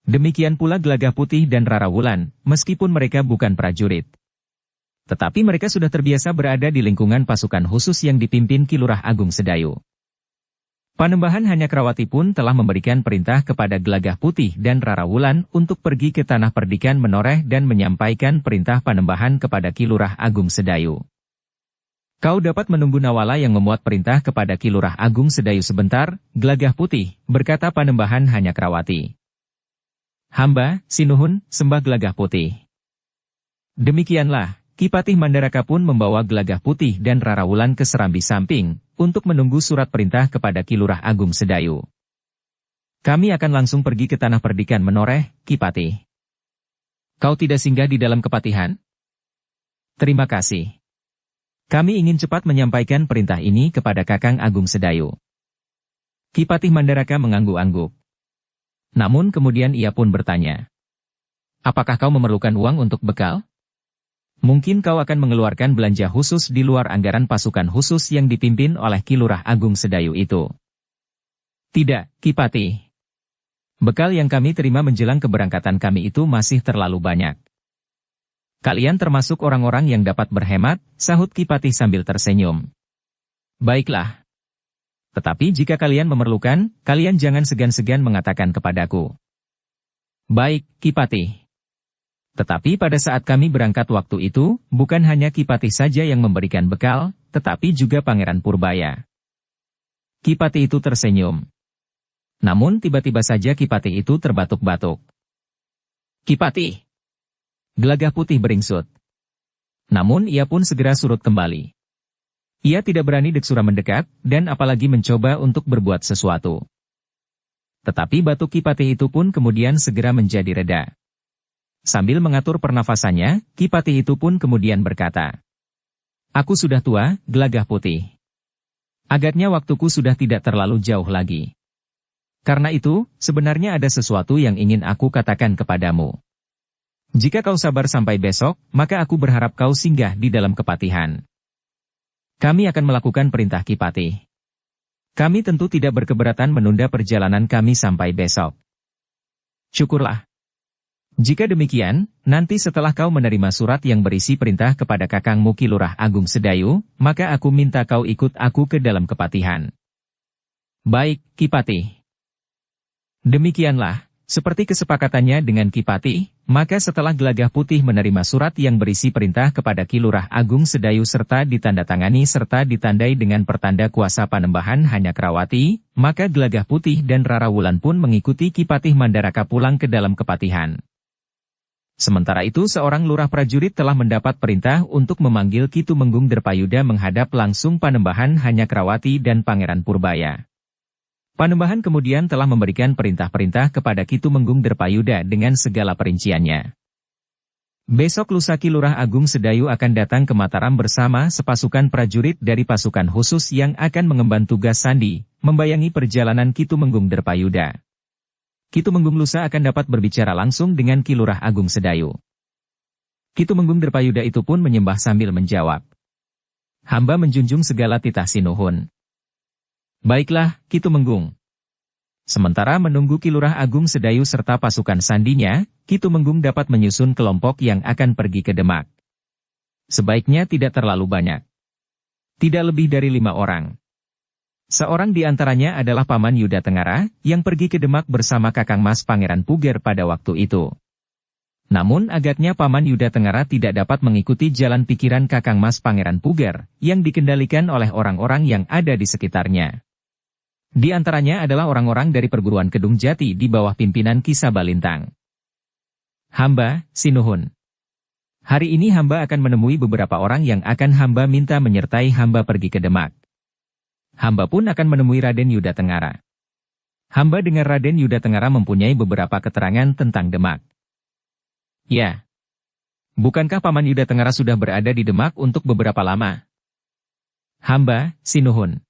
Demikian pula Gelagah Putih dan Rara Wulan, meskipun mereka bukan prajurit. Tetapi mereka sudah terbiasa berada di lingkungan pasukan khusus yang dipimpin Ki Lurah Agung Sedayu. Panembahan Hanyakrawati pun telah memberikan perintah kepada Gelagah Putih dan Rara Wulan untuk pergi ke Tanah Perdikan Menoreh dan menyampaikan perintah panembahan kepada Ki Lurah Agung Sedayu. Kau dapat menunggu Nawala yang memuat perintah kepada Ki Lurah Agung Sedayu sebentar, Gelagah Putih, berkata Panembahan Hanyakrawati. Hamba, sinuhun, sembah Gelagah Putih. Demikianlah, Ki Patih Mandaraka pun membawa Gelagah Putih dan Rara Wulan ke Serambi Samping, untuk menunggu surat perintah kepada Ki Lurah Agung Sedayu. Kami akan langsung pergi ke Tanah Perdikan Menoreh, Ki Patih. Kau tidak singgah di dalam kepatihan? Terima kasih. Kami ingin cepat menyampaikan perintah ini kepada Kakang Agung Sedayu. Ki Patih Mandaraka mengangguk-angguk. Namun kemudian ia pun bertanya. Apakah kau memerlukan uang untuk bekal? Mungkin kau akan mengeluarkan belanja khusus di luar anggaran pasukan khusus yang dipimpin oleh Ki Lurah Agung Sedayu itu. Tidak, Ki Patih. Bekal yang kami terima menjelang keberangkatan kami itu masih terlalu banyak. Kalian termasuk orang-orang yang dapat berhemat, sahut Ki Patih sambil tersenyum. Baiklah. Tetapi jika kalian memerlukan, kalian jangan segan-segan mengatakan kepadaku. Baik, Ki Patih. Tetapi pada saat kami berangkat waktu itu, bukan hanya Ki Patih saja yang memberikan bekal, tetapi juga Pangeran Purbaya. Ki Patih itu tersenyum. Namun tiba-tiba saja Ki Patih itu terbatuk-batuk. Ki Patih. Gelagah Putih beringsut. Namun ia pun segera surut kembali. Ia tidak berani deksura mendekat, dan apalagi mencoba untuk berbuat sesuatu. Tetapi batuk Ki Patih itu pun kemudian segera menjadi reda. Sambil mengatur pernafasannya, Ki Patih itu pun kemudian berkata, Aku sudah tua, Gelagah Putih. Agaknya waktuku sudah tidak terlalu jauh lagi. Karena itu, sebenarnya ada sesuatu yang ingin aku katakan kepadamu. Jika kau sabar sampai besok, maka aku berharap kau singgah di dalam kepatihan. Kami akan melakukan perintah Ki Patih. Kami tentu tidak berkeberatan menunda perjalanan kami sampai besok. Syukurlah. Jika demikian, nanti setelah kau menerima surat yang berisi perintah kepada Kakangmu Ki Lurah Agung Sedayu, maka aku minta kau ikut aku ke dalam kepatihan. Baik, Ki Patih. Demikianlah, seperti kesepakatannya dengan Ki Patih, maka setelah Gelagah Putih menerima surat yang berisi perintah kepada Ki Lurah Agung Sedayu serta ditandatangani serta ditandai dengan pertanda kuasa Panembahan Hanyakrawati, maka Gelagah Putih dan Rara Wulan pun mengikuti Ki Patih Mandaraka pulang ke dalam kepatihan. Sementara itu seorang lurah prajurit telah mendapat perintah untuk memanggil Ki Tumenggung Derpayuda menghadap langsung Panembahan Hanyakrawati dan Pangeran Purbaya. Panembahan kemudian telah memberikan perintah-perintah kepada Ki Tumenggung Derpayuda dengan segala perinciannya. Besok lusa Ki Lurah Agung Sedayu akan datang ke Mataram bersama sepasukan prajurit dari pasukan khusus yang akan mengemban tugas sandi, membayangi perjalanan Ki Tumenggung Derpayuda. Ki Tumenggung lusa akan dapat berbicara langsung dengan Ki Lurah Agung Sedayu. Ki Tumenggung Derpayuda itu pun menyembah sambil menjawab. Hamba menjunjung segala titah sinuhun. Baiklah, Ki Tumenggung. Sementara menunggu Ki Lurah Agung Sedayu serta pasukan sandinya, Ki Tumenggung dapat menyusun kelompok yang akan pergi ke Demak. Sebaiknya tidak terlalu banyak. Tidak lebih dari 5 orang. Seorang di antaranya adalah Paman Yuda Tengara, yang pergi ke Demak bersama Kakang Mas Pangeran Puger pada waktu itu. Namun agaknya Paman Yuda Tengara tidak dapat mengikuti jalan pikiran Kakang Mas Pangeran Puger, yang dikendalikan oleh orang-orang yang ada di sekitarnya. Di antaranya adalah orang-orang dari perguruan Kedung Jati di bawah pimpinan Ki Sabalintang. Hamba, sinuhun. Hari ini hamba akan menemui beberapa orang yang akan hamba minta menyertai hamba pergi ke Demak. Hamba pun akan menemui Raden Yuda Tengara. Hamba dengar Raden Yuda Tengara mempunyai beberapa keterangan tentang Demak. Ya. Bukankah Paman Yuda Tengara sudah berada di Demak untuk beberapa lama? Hamba, sinuhun.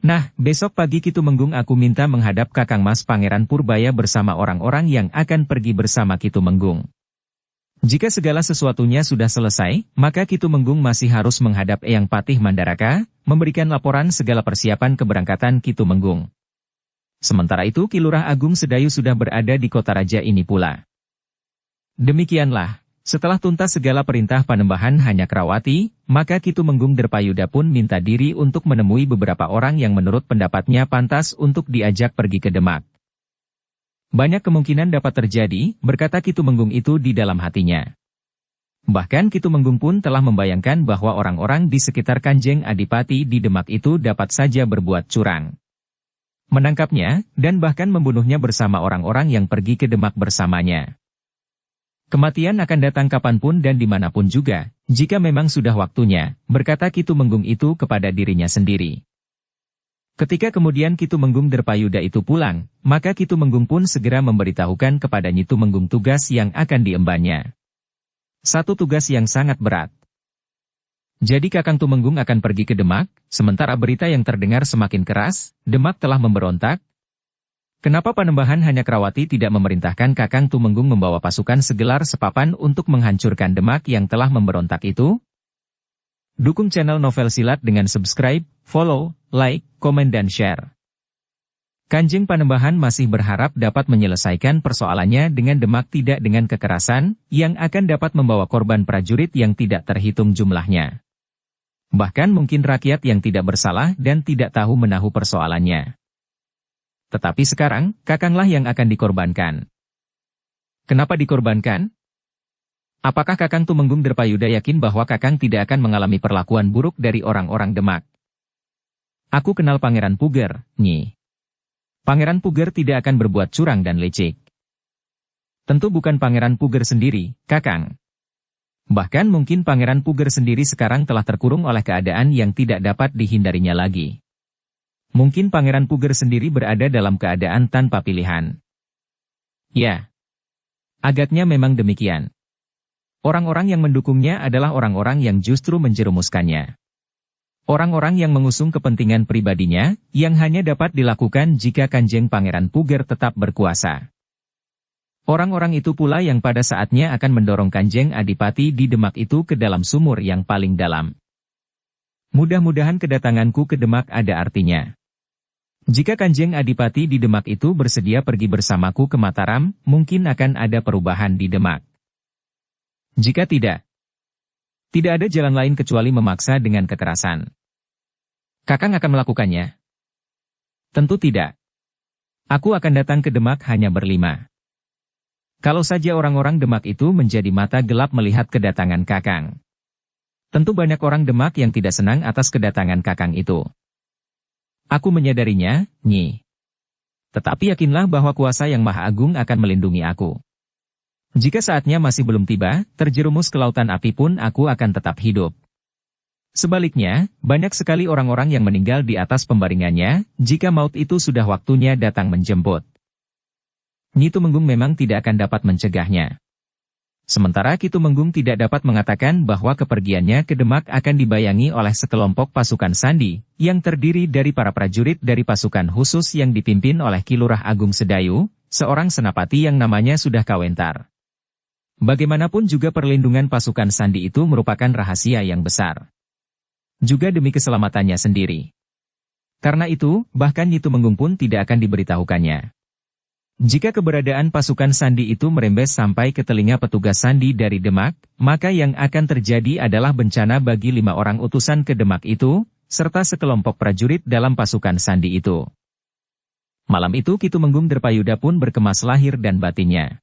Nah, besok pagi Ki Tumenggung aku minta menghadap Kakang Mas Pangeran Purbaya bersama orang-orang yang akan pergi bersama Ki Tumenggung. Jika segala sesuatunya sudah selesai, maka Ki Tumenggung masih harus menghadap Eyang Patih Mandaraka, memberikan laporan segala persiapan keberangkatan Ki Tumenggung. Sementara itu Ki Lurah Agung Sedayu sudah berada di kota raja ini pula. Demikianlah, setelah tuntas segala perintah Panembahan Hanyakrawati, maka Ki Tumenggung Derpayuda pun minta diri untuk menemui beberapa orang yang menurut pendapatnya pantas untuk diajak pergi ke Demak. Banyak kemungkinan dapat terjadi, berkata Ki Tumenggung itu di dalam hatinya. Bahkan Ki Tumenggung pun telah membayangkan bahwa orang-orang di sekitar Kanjeng Adipati di Demak itu dapat saja berbuat curang, menangkapnya, dan bahkan membunuhnya bersama orang-orang yang pergi ke Demak bersamanya. Kematian akan datang kapanpun dan dimanapun juga, jika memang sudah waktunya, berkata Ki Tumenggung itu kepada dirinya sendiri. Ketika kemudian Ki Tumenggung Derpayuda itu pulang, maka Ki Tumenggung pun segera memberitahukan kepada Nyi Tumenggung tugas yang akan diembannya. Satu tugas yang sangat berat. Jadi Kakang Tumenggung akan pergi ke Demak, sementara berita yang terdengar semakin keras, Demak telah memberontak. Kenapa Panembahan Hanyakrawati tidak memerintahkan Kakang Tumenggung membawa pasukan segelar sepapan untuk menghancurkan Demak yang telah memberontak itu? Dukung channel Novel Silat dengan subscribe, follow, like, komen dan share. Kanjeng Panembahan masih berharap dapat menyelesaikan persoalannya dengan Demak, tidak dengan kekerasan, yang akan dapat membawa korban prajurit yang tidak terhitung jumlahnya. Bahkan mungkin rakyat yang tidak bersalah dan tidak tahu menahu persoalannya. Tetapi sekarang, Kakanglah yang akan dikorbankan. Kenapa dikorbankan? Apakah Kakang Tumenggung Derpayuda yakin bahwa Kakang tidak akan mengalami perlakuan buruk dari orang-orang Demak? Aku kenal Pangeran Puger, Nyi. Pangeran Puger tidak akan berbuat curang dan licik. Tentu bukan Pangeran Puger sendiri, Kakang. Bahkan mungkin Pangeran Puger sendiri sekarang telah terkurung oleh keadaan yang tidak dapat dihindarinya lagi. Mungkin Pangeran Puger sendiri berada dalam keadaan tanpa pilihan. Ya, agaknya memang demikian. Orang-orang yang mendukungnya adalah orang-orang yang justru menjerumuskannya. Orang-orang yang mengusung kepentingan pribadinya, yang hanya dapat dilakukan jika Kanjeng Pangeran Puger tetap berkuasa. Orang-orang itu pula yang pada saatnya akan mendorong Kanjeng Adipati di Demak itu ke dalam sumur yang paling dalam. Mudah-mudahan kedatanganku ke Demak ada artinya. Jika Kanjeng Adipati di Demak itu bersedia pergi bersamaku ke Mataram, mungkin akan ada perubahan di Demak. Jika tidak ada jalan lain kecuali memaksa dengan kekerasan. Kakang akan melakukannya? Tentu tidak. Aku akan datang ke Demak hanya berlima. Kalau saja orang-orang Demak itu menjadi mata gelap melihat kedatangan Kakang. Tentu banyak orang Demak yang tidak senang atas kedatangan Kakang itu. Aku menyadarinya, Nyi. Tetapi yakinlah bahwa kuasa yang Maha Agung akan melindungi aku. Jika saatnya masih belum tiba, terjerumus ke lautan api pun aku akan tetap hidup. Sebaliknya, banyak sekali orang-orang yang meninggal di atas pembaringannya, jika maut itu sudah waktunya datang menjemput. Nyi Tumenggung memang tidak akan dapat mencegahnya. Sementara Ki Tumenggung tidak dapat mengatakan bahwa kepergiannya ke Demak akan dibayangi oleh sekelompok pasukan sandi, yang terdiri dari para prajurit dari pasukan khusus yang dipimpin oleh Ki Lurah Agung Sedayu, seorang senapati yang namanya sudah kawentar. Bagaimanapun juga perlindungan pasukan sandi itu merupakan rahasia yang besar. Juga demi keselamatannya sendiri. Karena itu, bahkan Nyi Tumenggung pun tidak akan diberitahukannya. Jika keberadaan pasukan sandi itu merembes sampai ke telinga petugas sandi dari Demak, maka yang akan terjadi adalah bencana bagi 5 orang utusan ke Demak itu, serta sekelompok prajurit dalam pasukan sandi itu. Malam itu Ki Tumenggung Derpayuda pun berkemas lahir dan batinnya.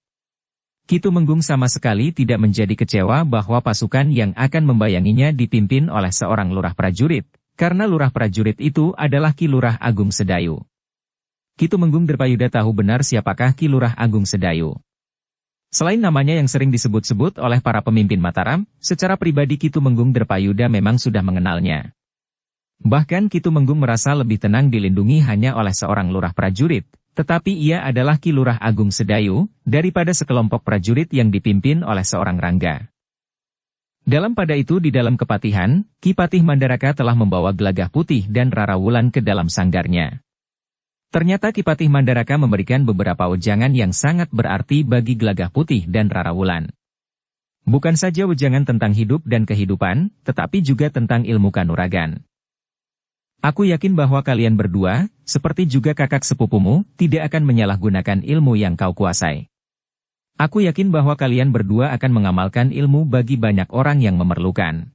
Ki Tumenggung sama sekali tidak menjadi kecewa bahwa pasukan yang akan membayanginya dipimpin oleh seorang lurah prajurit, karena lurah prajurit itu adalah Ki Lurah Agung Sedayu. Ki Tumenggung Derpayuda tahu benar siapakah Ki Lurah Agung Sedayu. Selain namanya yang sering disebut-sebut oleh para pemimpin Mataram, secara pribadi Ki Tumenggung Derpayuda memang sudah mengenalnya. Bahkan Ki Tumenggung merasa lebih tenang dilindungi hanya oleh seorang lurah prajurit, tetapi ia adalah Ki Lurah Agung Sedayu, daripada sekelompok prajurit yang dipimpin oleh seorang rangga. Dalam pada itu di dalam kepatihan, Ki Patih Mandaraka telah membawa Gelagah Putih dan Rara Wulan ke dalam sanggarnya. Ternyata Ki Patih Mandaraka memberikan beberapa wejangan yang sangat berarti bagi Gelagah Putih dan Rara Wulan. Bukan saja wejangan tentang hidup dan kehidupan, tetapi juga tentang ilmu kanuragan. Aku yakin bahwa kalian berdua, seperti juga kakak sepupumu, tidak akan menyalahgunakan ilmu yang kau kuasai. Aku yakin bahwa kalian berdua akan mengamalkan ilmu bagi banyak orang yang memerlukan.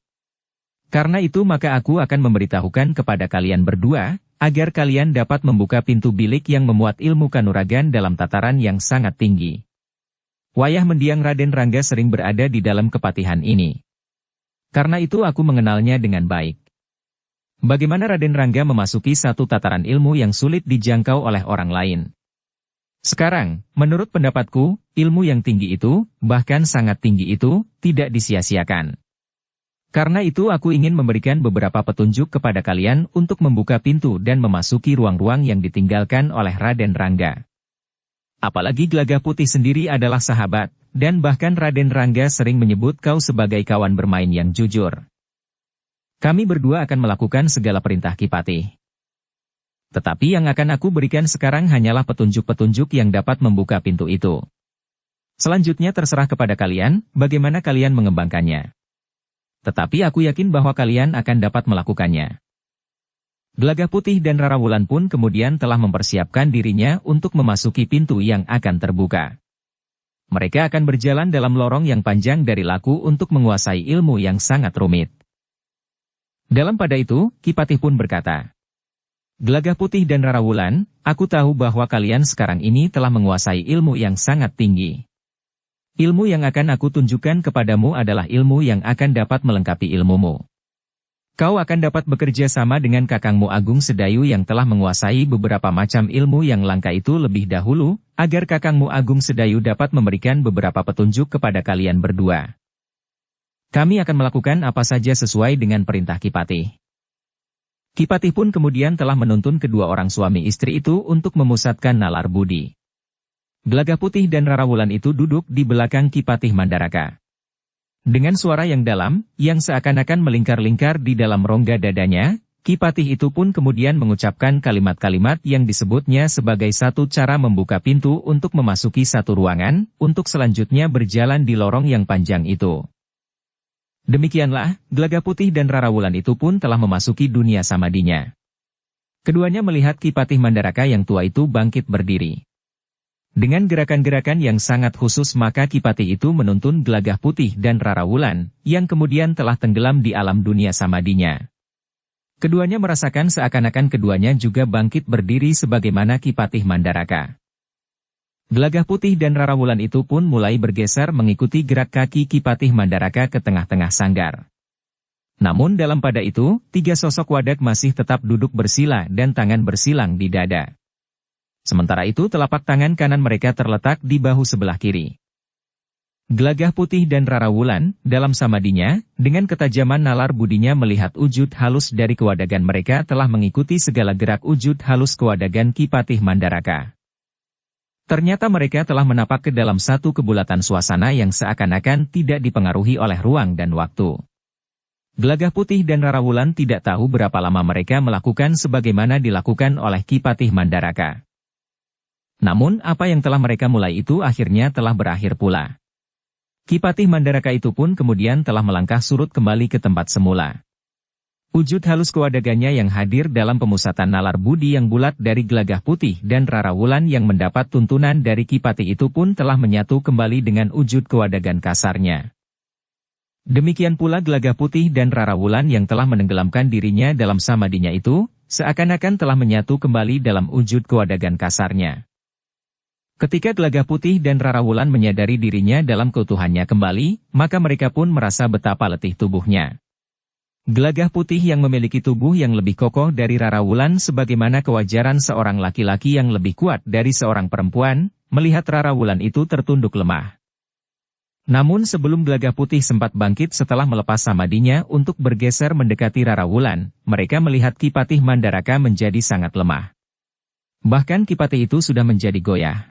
Karena itu maka aku akan memberitahukan kepada kalian berdua, agar kalian dapat membuka pintu bilik yang memuat ilmu kanuragan dalam tataran yang sangat tinggi. Wayah mendiang Raden Rangga sering berada di dalam kepatihan ini. Karena itu aku mengenalnya dengan baik. Bagaimana Raden Rangga memasuki satu tataran ilmu yang sulit dijangkau oleh orang lain. Sekarang, menurut pendapatku, ilmu yang tinggi itu, bahkan sangat tinggi itu, tidak disia-siakan. Karena itu aku ingin memberikan beberapa petunjuk kepada kalian untuk membuka pintu dan memasuki ruang-ruang yang ditinggalkan oleh Raden Rangga. Apalagi Gelagah Putih sendiri adalah sahabat, dan bahkan Raden Rangga sering menyebut kau sebagai kawan bermain yang jujur. Kami berdua akan melakukan segala perintah Ki Patih. Tetapi yang akan aku berikan sekarang hanyalah petunjuk-petunjuk yang dapat membuka pintu itu. Selanjutnya terserah kepada kalian, bagaimana kalian mengembangkannya. Tetapi aku yakin bahwa kalian akan dapat melakukannya. Gelagah Putih dan Rara Wulan pun kemudian telah mempersiapkan dirinya untuk memasuki pintu yang akan terbuka. Mereka akan berjalan dalam lorong yang panjang dari laku untuk menguasai ilmu yang sangat rumit. Dalam pada itu, Ki Patih pun berkata, Gelagah Putih dan Rara Wulan, aku tahu bahwa kalian sekarang ini telah menguasai ilmu yang sangat tinggi. Ilmu yang akan aku tunjukkan kepadamu adalah ilmu yang akan dapat melengkapi ilmumu. Kau akan dapat bekerja sama dengan kakangmu Agung Sedayu yang telah menguasai beberapa macam ilmu yang langka itu lebih dahulu, agar kakangmu Agung Sedayu dapat memberikan beberapa petunjuk kepada kalian berdua. Kami akan melakukan apa saja sesuai dengan perintah Ki Patih. Ki Patih pun kemudian telah menuntun kedua orang suami istri itu untuk memusatkan nalar budi. Gelagah Putih dan Rara Wulan itu duduk di belakang Ki Patih Mandaraka. Dengan suara yang dalam, yang seakan-akan melingkar-lingkar di dalam rongga dadanya, Ki Patih itu pun kemudian mengucapkan kalimat-kalimat yang disebutnya sebagai satu cara membuka pintu untuk memasuki satu ruangan, untuk selanjutnya berjalan di lorong yang panjang itu. Demikianlah, Gelagah Putih dan Rara Wulan itu pun telah memasuki dunia samadinya. Keduanya melihat Ki Patih Mandaraka yang tua itu bangkit berdiri. Dengan gerakan-gerakan yang sangat khusus maka Ki Patih itu menuntun Gelagah Putih dan Rara Wulan, yang kemudian telah tenggelam di alam dunia samadinya. Keduanya merasakan seakan-akan keduanya juga bangkit berdiri sebagaimana Ki Patih Mandaraka. Gelagah Putih dan Rara Wulan itu pun mulai bergeser mengikuti gerak kaki Ki Patih Mandaraka ke tengah-tengah sanggar. Namun dalam pada itu, tiga sosok wadak masih tetap duduk bersila dan tangan bersilang di dada. Sementara itu telapak tangan kanan mereka terletak di bahu sebelah kiri. Gelagah Putih dan Rara Wulan, dalam samadinya, dengan ketajaman nalar budinya melihat wujud halus dari kewadagan mereka telah mengikuti segala gerak wujud halus kewadagan Ki Patih Mandaraka. Ternyata mereka telah menapak ke dalam satu kebulatan suasana yang seakan-akan tidak dipengaruhi oleh ruang dan waktu. Gelagah Putih dan Rara Wulan tidak tahu berapa lama mereka melakukan sebagaimana dilakukan oleh Ki Patih Mandaraka. Namun apa yang telah mereka mulai itu akhirnya telah berakhir pula. Ki Patih Mandaraka itu pun kemudian telah melangkah surut kembali ke tempat semula. Wujud halus kewadagannya yang hadir dalam pemusatan nalar budi yang bulat dari Gelagah Putih dan Rara Wulan yang mendapat tuntunan dari Ki Patih itu pun telah menyatu kembali dengan wujud kewadagan kasarnya. Demikian pula Gelagah Putih dan Rara Wulan yang telah menenggelamkan dirinya dalam samadinya itu, seakan-akan telah menyatu kembali dalam wujud kewadagan kasarnya. Ketika Gelagah Putih dan Rara Wulan menyadari dirinya dalam keutuhannya kembali, maka mereka pun merasa betapa letih tubuhnya. Gelagah Putih yang memiliki tubuh yang lebih kokoh dari Rara Wulan sebagaimana kewajaran seorang laki-laki yang lebih kuat dari seorang perempuan, melihat Rara Wulan itu tertunduk lemah. Namun sebelum Gelagah Putih sempat bangkit setelah melepas samadinya untuk bergeser mendekati Rara Wulan, mereka melihat Ki Patih Mandaraka menjadi sangat lemah. Bahkan Ki Patih itu sudah menjadi goyah.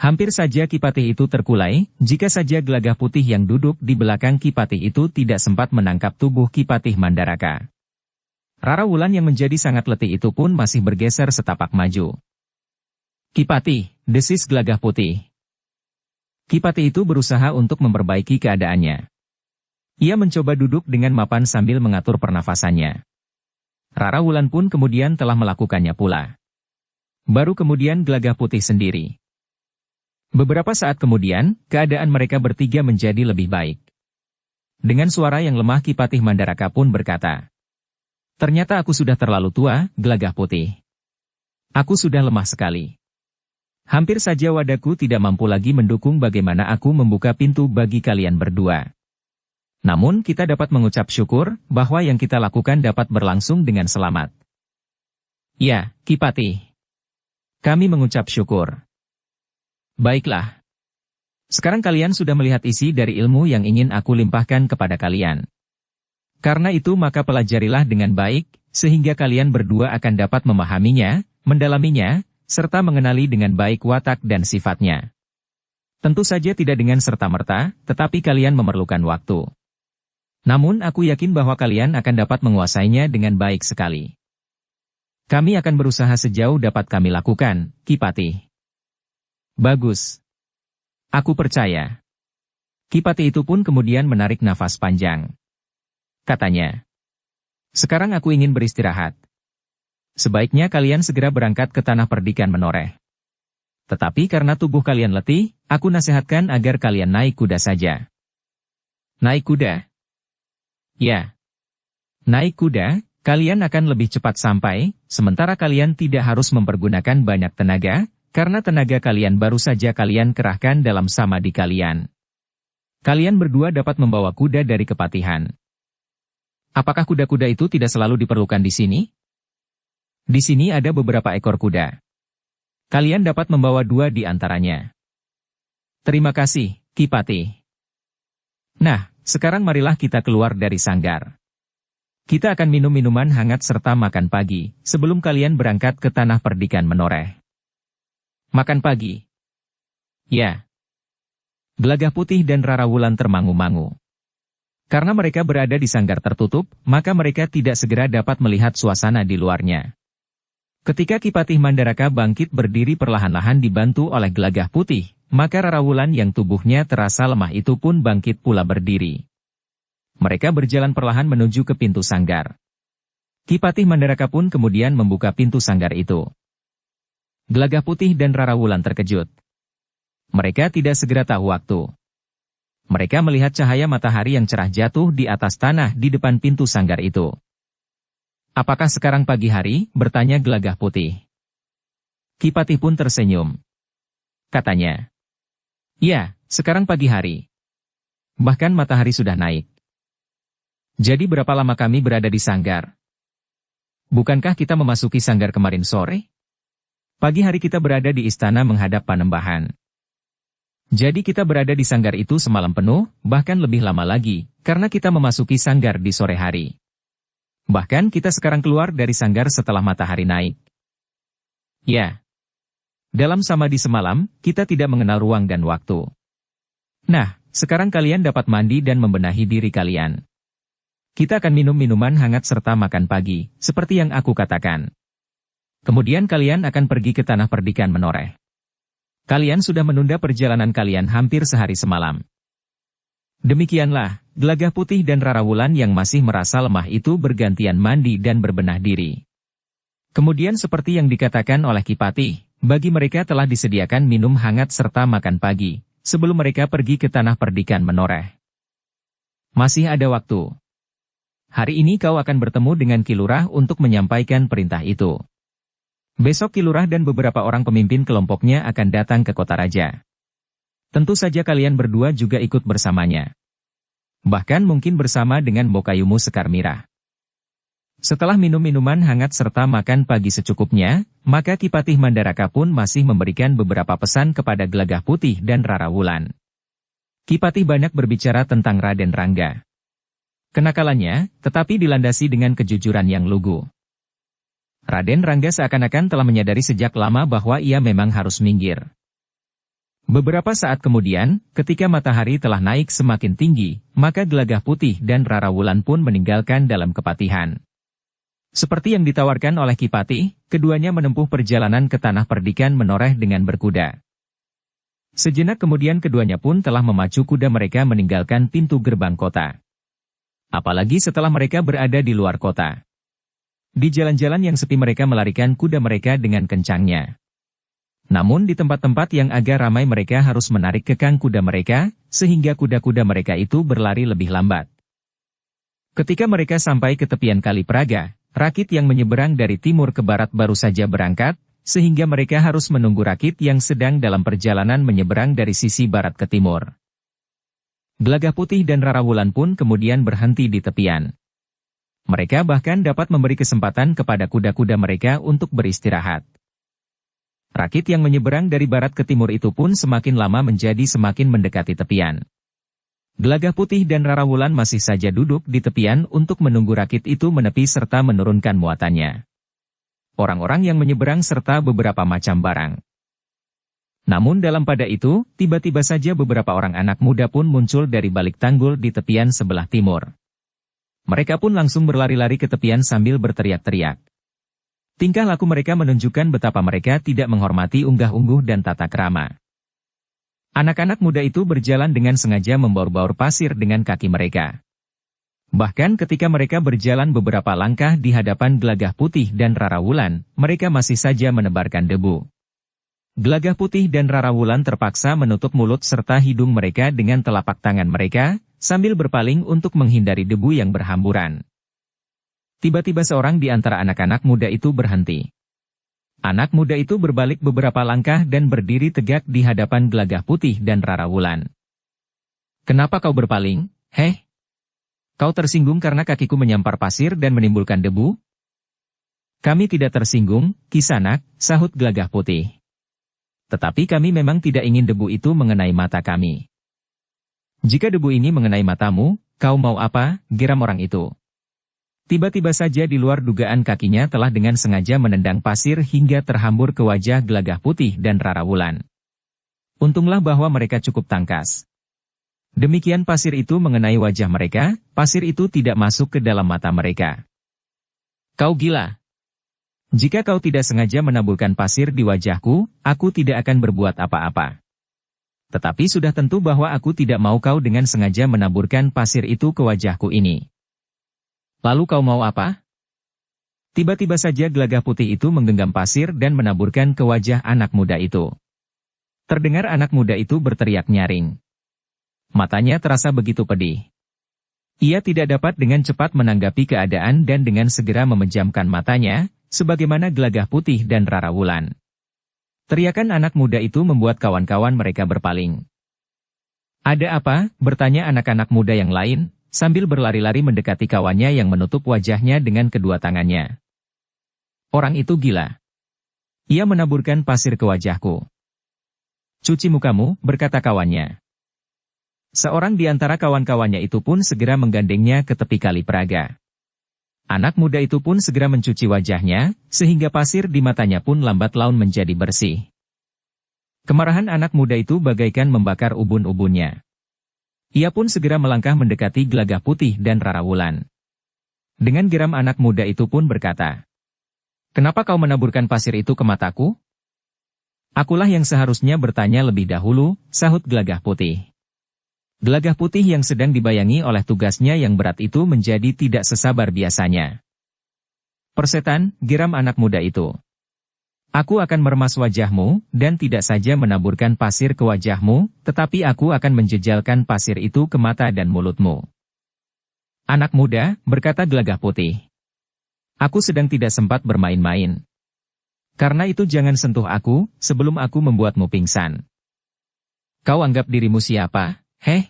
Hampir saja Kipatih itu terkulai, jika saja Gelagah Putih yang duduk di belakang Kipatih itu tidak sempat menangkap tubuh Kipatih Mandaraka. Rara Wulan yang menjadi sangat letih itu pun masih bergeser setapak maju. Kipatih, desis Gelagah Putih. Kipatih itu berusaha untuk memperbaiki keadaannya. Ia mencoba duduk dengan mapan sambil mengatur pernafasannya. Rara Wulan pun kemudian telah melakukannya pula. Baru kemudian Gelagah Putih sendiri. Beberapa saat kemudian, keadaan mereka bertiga menjadi lebih baik. Dengan suara yang lemah Kipatih Mandaraka pun berkata, "Ternyata aku sudah terlalu tua, Gelagah Putih. Aku sudah lemah sekali. Hampir saja wadahku tidak mampu lagi mendukung bagaimana aku membuka pintu bagi kalian berdua. Namun kita dapat mengucap syukur bahwa yang kita lakukan dapat berlangsung dengan selamat." "Ya, Kipatih. Kami mengucap syukur." "Baiklah. Sekarang kalian sudah melihat isi dari ilmu yang ingin aku limpahkan kepada kalian. Karena itu maka pelajarilah dengan baik, sehingga kalian berdua akan dapat memahaminya, mendalaminya, serta mengenali dengan baik watak dan sifatnya. Tentu saja tidak dengan serta-merta, tetapi kalian memerlukan waktu. Namun aku yakin bahwa kalian akan dapat menguasainya dengan baik sekali. Kami akan berusaha sejauh dapat kami lakukan, Kipatih." "Bagus. Aku percaya." Kipatih itu pun kemudian menarik nafas panjang. Katanya, "Sekarang aku ingin beristirahat. Sebaiknya kalian segera berangkat ke tanah perdikan menoreh. Tetapi karena tubuh kalian letih, aku nasihatkan agar kalian naik kuda saja." "Naik kuda?" "Ya. Naik kuda, kalian akan lebih cepat sampai, sementara kalian tidak harus mempergunakan banyak tenaga, karena tenaga kalian baru saja kalian kerahkan dalam samadi kalian. Kalian berdua dapat membawa kuda dari kepatihan." "Apakah kuda-kuda itu tidak selalu diperlukan di sini?" "Di sini ada beberapa ekor kuda. Kalian dapat membawa 2 di antaranya." "Terima kasih, Kipatih. Nah, sekarang marilah kita keluar dari sanggar. Kita akan minum minuman hangat serta makan pagi, sebelum kalian berangkat ke tanah perdikan menoreh." "Makan pagi?" "Ya." Gelagah Putih dan Rara Wulan termangu-mangu. Karena mereka berada di sanggar tertutup, maka mereka tidak segera dapat melihat suasana di luarnya. Ketika Kipatih Mandaraka bangkit berdiri perlahan-lahan dibantu oleh Gelagah Putih, maka Rara Wulan yang tubuhnya terasa lemah itu pun bangkit pula berdiri. Mereka berjalan perlahan menuju ke pintu sanggar. Kipatih Mandaraka pun kemudian membuka pintu sanggar itu. Gelagah Putih dan Rara Wulan terkejut. Mereka tidak segera tahu waktu. Mereka melihat cahaya matahari yang cerah jatuh di atas tanah di depan pintu sanggar itu. "Apakah sekarang pagi hari?" bertanya Gelagah Putih. Kipatih pun tersenyum. Katanya, "Ya, sekarang pagi hari. Bahkan matahari sudah naik." "Jadi berapa lama kami berada di sanggar?" "Bukankah kita memasuki sanggar kemarin sore? Pagi hari kita berada di istana menghadap Panembahan. Jadi kita berada di sanggar itu semalam penuh, bahkan lebih lama lagi, karena kita memasuki sanggar di sore hari. Bahkan kita sekarang keluar dari sanggar setelah matahari naik." "Ya. Dalam samadi semalam, kita tidak mengenal ruang dan waktu. Nah, sekarang kalian dapat mandi dan membenahi diri kalian. Kita akan minum minuman hangat serta makan pagi, seperti yang aku katakan. Kemudian kalian akan pergi ke tanah perdikan menoreh. Kalian sudah menunda perjalanan kalian hampir sehari semalam." Demikianlah, Gelagah Putih dan Rara Wulan yang masih merasa lemah itu bergantian mandi dan berbenah diri. Kemudian seperti yang dikatakan oleh Kipatih, bagi mereka telah disediakan minum hangat serta makan pagi, sebelum mereka pergi ke tanah perdikan menoreh. "Masih ada waktu. Hari ini kau akan bertemu dengan Ki Lurah untuk menyampaikan perintah itu. Besok Ki Lurah dan beberapa orang pemimpin kelompoknya akan datang ke kota raja. Tentu saja kalian berdua juga ikut bersamanya. Bahkan mungkin bersama dengan Bokayumu Sekar Mirah." Setelah minum minuman hangat serta makan pagi secukupnya, maka Kipatih Mandaraka pun masih memberikan beberapa pesan kepada Gelagah Putih dan Rara Wulan. Kipatih banyak berbicara tentang Raden Rangga. Kenakalannya, tetapi dilandasi dengan kejujuran yang lugu. Raden Rangga seakan-akan telah menyadari sejak lama bahwa ia memang harus minggir. Beberapa saat kemudian, ketika matahari telah naik semakin tinggi, maka Gelagah Putih dan Rara Wulan pun meninggalkan dalam kepatihan. Seperti yang ditawarkan oleh Ki Patih, keduanya menempuh perjalanan ke tanah perdikan menoreh dengan berkuda. Sejenak kemudian keduanya pun telah memacu kuda mereka meninggalkan pintu gerbang kota. Apalagi setelah mereka berada di luar kota. Di jalan-jalan yang sepi mereka melarikan kuda mereka dengan kencangnya. Namun di tempat-tempat yang agak ramai mereka harus menarik kekang kuda mereka, sehingga kuda-kuda mereka itu berlari lebih lambat. Ketika mereka sampai ke tepian Kali Praga, rakit yang menyeberang dari timur ke barat baru saja berangkat, sehingga mereka harus menunggu rakit yang sedang dalam perjalanan menyeberang dari sisi barat ke timur. Gelagah Putih dan Rara Wulan pun kemudian berhenti di tepian. Mereka bahkan dapat memberi kesempatan kepada kuda-kuda mereka untuk beristirahat. Rakit yang menyeberang dari barat ke timur itu pun semakin lama menjadi semakin mendekati tepian. Gelagah Putih dan Rara Wulan masih saja duduk di tepian untuk menunggu rakit itu menepi serta menurunkan muatannya. Orang-orang yang menyeberang serta beberapa macam barang. Namun dalam pada itu, tiba-tiba saja beberapa orang anak muda pun muncul dari balik tanggul di tepian sebelah timur. Mereka pun langsung berlari-lari ke tepian sambil berteriak-teriak. Tingkah laku mereka menunjukkan betapa mereka tidak menghormati unggah-ungguh dan tata krama. Anak-anak muda itu berjalan dengan sengaja membaur-baur pasir dengan kaki mereka. Bahkan ketika mereka berjalan beberapa langkah di hadapan Gelagah Putih dan Rara Wulan, mereka masih saja menebarkan debu. Gelagah Putih dan Rara Wulan terpaksa menutup mulut serta hidung mereka dengan telapak tangan mereka, sambil berpaling untuk menghindari debu yang berhamburan. Tiba-tiba seorang di antara anak-anak muda itu berhenti. Anak muda itu berbalik beberapa langkah dan berdiri tegak di hadapan Gelagah Putih dan Rara Wulan. "Kenapa kau berpaling, heh? Kau tersinggung karena kakiku menyampar pasir dan menimbulkan debu?" "Kami tidak tersinggung, Kisanak," sahut Gelagah Putih. "Tetapi kami memang tidak ingin debu itu mengenai mata kami." "Jika debu ini mengenai matamu, kau mau apa?" geram orang itu. Tiba-tiba saja di luar dugaan kakinya telah dengan sengaja menendang pasir hingga terhambur ke wajah Gelagah Putih dan Rara Wulan. Untunglah bahwa mereka cukup tangkas. Demikian pasir itu mengenai wajah mereka, pasir itu tidak masuk ke dalam mata mereka. "Kau gila. Jika kau tidak sengaja menaburkan pasir di wajahku, aku tidak akan berbuat apa-apa. Tetapi sudah tentu bahwa aku tidak mau kau dengan sengaja menaburkan pasir itu ke wajahku ini. Lalu kau mau apa?" Tiba-tiba saja Gelagah Putih itu menggenggam pasir dan menaburkan ke wajah anak muda itu. Terdengar anak muda itu berteriak nyaring. Matanya terasa begitu pedih. Ia tidak dapat dengan cepat menanggapi keadaan dan dengan segera memejamkan matanya, sebagaimana Gelagah Putih dan Rara Wulan. Teriakan anak muda itu membuat kawan-kawan mereka berpaling. "Ada apa?" bertanya anak-anak muda yang lain, sambil berlari-lari mendekati kawannya yang menutup wajahnya dengan kedua tangannya. "Orang itu gila. Ia menaburkan pasir ke wajahku." "Cuci mukamu," berkata kawannya. Seorang di antara kawan-kawannya itu pun segera menggandengnya ke tepi Kali Praga. Anak muda itu pun segera mencuci wajahnya, sehingga pasir di matanya pun lambat laun menjadi bersih. Kemarahan anak muda itu bagaikan membakar ubun-ubunnya. Ia pun segera melangkah mendekati Gelagah Putih dan Rara Wulan. Dengan geram anak muda itu pun berkata, "Kenapa kau menaburkan pasir itu ke mataku?" "Akulah yang seharusnya bertanya lebih dahulu," sahut Gelagah Putih. Gelagah Putih yang sedang dibayangi oleh tugasnya yang berat itu menjadi tidak sesabar biasanya. "Persetan," geram anak muda itu. "Aku akan meremas wajahmu, dan tidak saja menaburkan pasir ke wajahmu, tetapi aku akan menjejalkan pasir itu ke mata dan mulutmu." "Anak muda," berkata Gelagah Putih. "Aku sedang tidak sempat bermain-main. Karena itu jangan sentuh aku, sebelum aku membuatmu pingsan." "Kau anggap dirimu siapa, heh?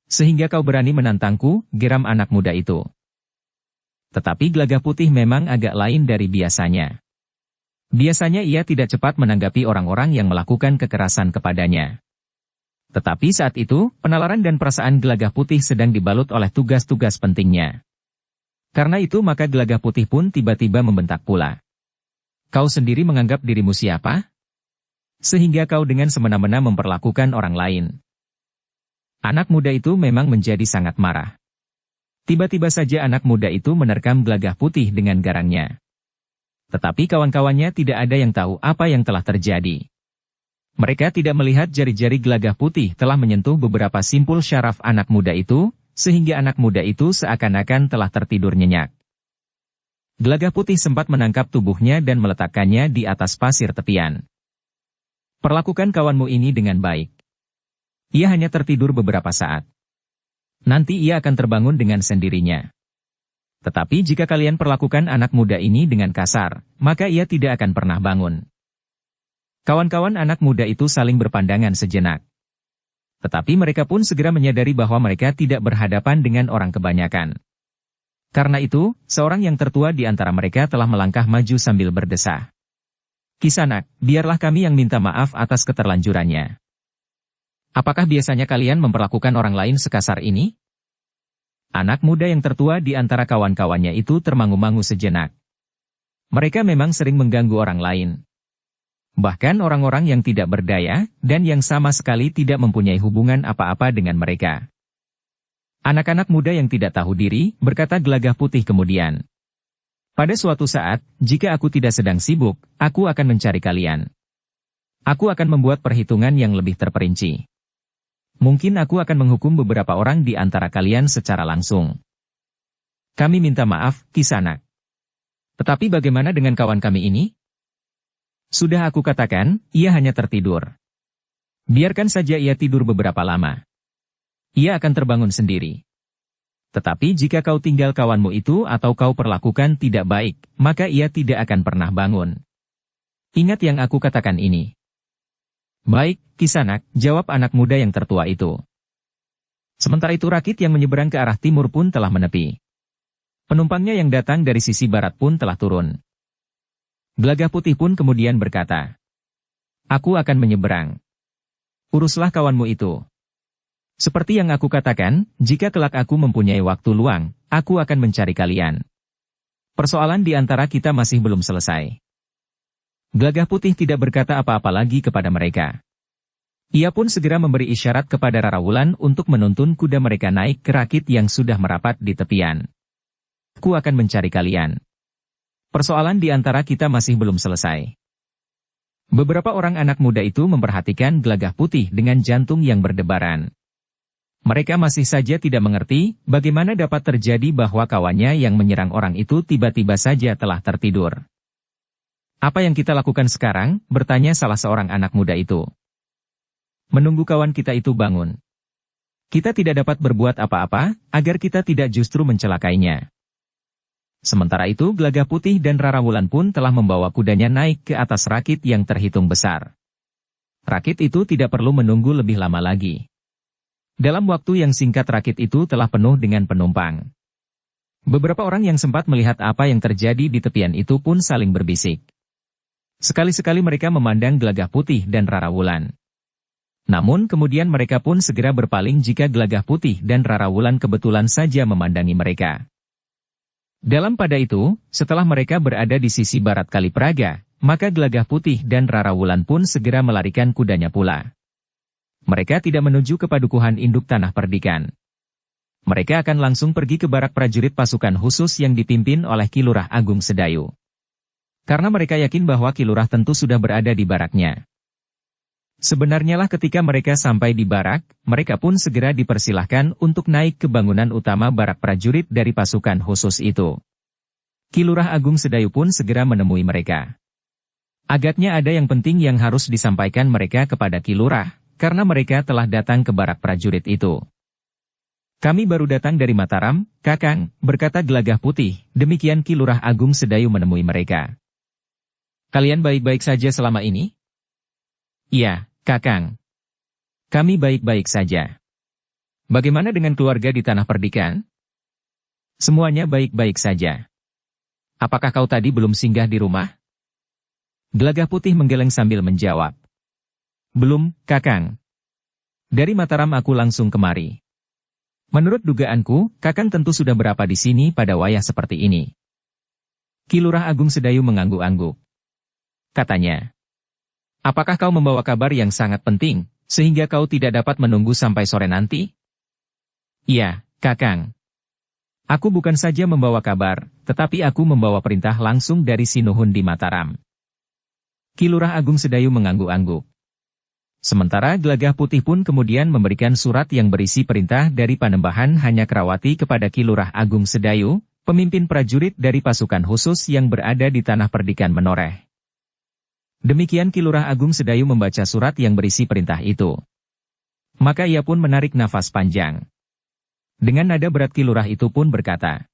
Sehingga kau berani menantangku," geram anak muda itu. Tetapi Gelagah Putih memang agak lain dari biasanya. Biasanya ia tidak cepat menanggapi orang-orang yang melakukan kekerasan kepadanya. Tetapi saat itu, penalaran dan perasaan Gelagah Putih sedang dibalut oleh tugas-tugas pentingnya. Karena itu maka Gelagah Putih pun tiba-tiba membentak pula. "Kau sendiri menganggap dirimu siapa? sehingga kau dengan semena-mena memperlakukan orang lain. Anak muda itu memang menjadi sangat marah. Tiba-tiba saja anak muda itu menerkam Gelagah Putih dengan garangnya. Tetapi kawan-kawannya tidak ada yang tahu apa yang telah terjadi. Mereka tidak melihat jari-jari Gelagah Putih telah menyentuh beberapa simpul syaraf anak muda itu, sehingga anak muda itu seakan-akan telah tertidur nyenyak. Gelagah Putih sempat menangkap tubuhnya dan meletakkannya di atas pasir tepian. Perlakukan kawanmu ini dengan baik. Ia hanya tertidur beberapa saat. Nanti ia akan terbangun dengan sendirinya. Tetapi jika kalian perlakukan anak muda ini dengan kasar, maka ia tidak akan pernah bangun. Kawan-kawan anak muda itu saling berpandangan sejenak. Tetapi mereka pun segera menyadari bahwa mereka tidak berhadapan dengan orang kebanyakan. Karena itu, seorang yang tertua di antara mereka telah melangkah maju sambil berdesah. Kisanak, biarlah kami yang minta maaf atas keterlanjurannya. Apakah biasanya kalian memperlakukan orang lain sekasar ini? Anak muda yang tertua di antara kawan-kawannya itu termangu-mangu sejenak. Mereka memang sering mengganggu orang lain. Bahkan orang-orang yang tidak berdaya, dan yang sama sekali tidak mempunyai hubungan apa-apa dengan mereka. Anak-anak muda yang tidak tahu diri, berkata Gelagah Putih kemudian. Pada suatu saat, jika aku tidak sedang sibuk, aku akan mencari kalian. Aku akan membuat perhitungan yang lebih terperinci. Mungkin aku akan menghukum beberapa orang di antara kalian secara langsung. Kami minta maaf, Kisanak. Tetapi bagaimana dengan kawan kami ini? Sudah aku katakan, ia hanya tertidur. Biarkan saja ia tidur beberapa lama. Ia akan terbangun sendiri. Tetapi jika kau tinggal kawanmu itu atau kau perlakukan tidak baik, maka ia tidak akan pernah bangun. Ingat yang aku katakan ini. Baik, Kisanak, jawab anak muda yang tertua itu. Sementara itu rakit yang menyeberang ke arah timur pun telah menepi. Penumpangnya yang datang dari sisi barat pun telah turun. Gelagah Putih pun kemudian berkata, aku akan menyeberang. Uruslah kawanmu itu. Seperti yang aku katakan, jika kelak aku mempunyai waktu luang, aku akan mencari kalian. Persoalan di antara kita masih belum selesai. Gelagah Putih tidak berkata apa-apa lagi kepada mereka. Ia pun segera memberi isyarat kepada Rarawulan untuk menuntun kuda mereka naik ke rakit yang sudah merapat di tepian. Aku akan mencari kalian. Persoalan di antara kita masih belum selesai. Beberapa orang anak muda itu memperhatikan Gelagah Putih dengan jantung yang berdebaran. Mereka masih saja tidak mengerti bagaimana dapat terjadi bahwa kawannya yang menyerang orang itu tiba-tiba saja telah tertidur. Apa yang kita lakukan sekarang? Bertanya salah seorang anak muda itu. Menunggu kawan kita itu bangun. Kita tidak dapat berbuat apa-apa, agar kita tidak justru mencelakainya. Sementara itu Gelagah Putih dan Rarawulan pun telah membawa kudanya naik ke atas rakit yang terhitung besar. Rakit itu tidak perlu menunggu lebih lama lagi. Dalam waktu yang singkat rakit itu telah penuh dengan penumpang. Beberapa orang yang sempat melihat apa yang terjadi di tepian itu pun saling berbisik. Sekali-sekali mereka memandang Gelagah Putih dan Rarawulan. Namun kemudian mereka pun segera berpaling jika Gelagah Putih dan Rarawulan kebetulan saja memandangi mereka. Dalam pada itu, setelah mereka berada di sisi barat Kali Praga, maka Gelagah Putih dan Rarawulan pun segera melarikan kudanya pula. Mereka tidak menuju ke padukuhan induk Tanah Perdikan. Mereka akan langsung pergi ke barak prajurit pasukan khusus yang dipimpin oleh Ki Lurah Agung Sedayu. Karena mereka yakin bahwa Ki Lurah tentu sudah berada di baraknya. Sebenarnya lah ketika mereka sampai di barak, mereka pun segera dipersilahkan untuk naik ke bangunan utama barak prajurit dari pasukan khusus itu. Ki Lurah Agung Sedayu pun segera menemui mereka. Agaknya ada yang penting yang harus disampaikan mereka kepada Ki Lurah, karena mereka telah datang ke barak prajurit itu. Kami baru datang dari Mataram, Kakang, berkata Gelagah Putih, demikian Ki Lurah Agung Sedayu menemui mereka. Kalian baik-baik saja selama ini? Iya, Kakang. Kami baik-baik saja. Bagaimana dengan keluarga di Tanah Perdikan? Semuanya baik-baik saja. Apakah kau tadi belum singgah di rumah? Gelagah Putih menggeleng sambil menjawab. Belum, Kakang. Dari Mataram aku langsung kemari. Menurut dugaanku, Kakang tentu sudah berapa di sini pada wayah seperti ini. Ki Lurah Agung Sedayu mengangguk-angguk. Katanya. Apakah kau membawa kabar yang sangat penting, sehingga kau tidak dapat menunggu sampai sore nanti? Iya, Kakang. Aku bukan saja membawa kabar, tetapi aku membawa perintah langsung dari Sinuhun di Mataram. Ki Lurah Agung Sedayu mengangguk-angguk. Sementara Gelagah Putih pun kemudian memberikan surat yang berisi perintah dari Panembahan Hanyakrawati kepada Ki Lurah Agung Sedayu, pemimpin prajurit dari pasukan khusus yang berada di Tanah Perdikan Menoreh. Demikian Ki Lurah Agung Sedayu membaca surat yang berisi perintah itu. Maka ia pun menarik nafas panjang. Dengan nada berat Ki Lurah itu pun berkata,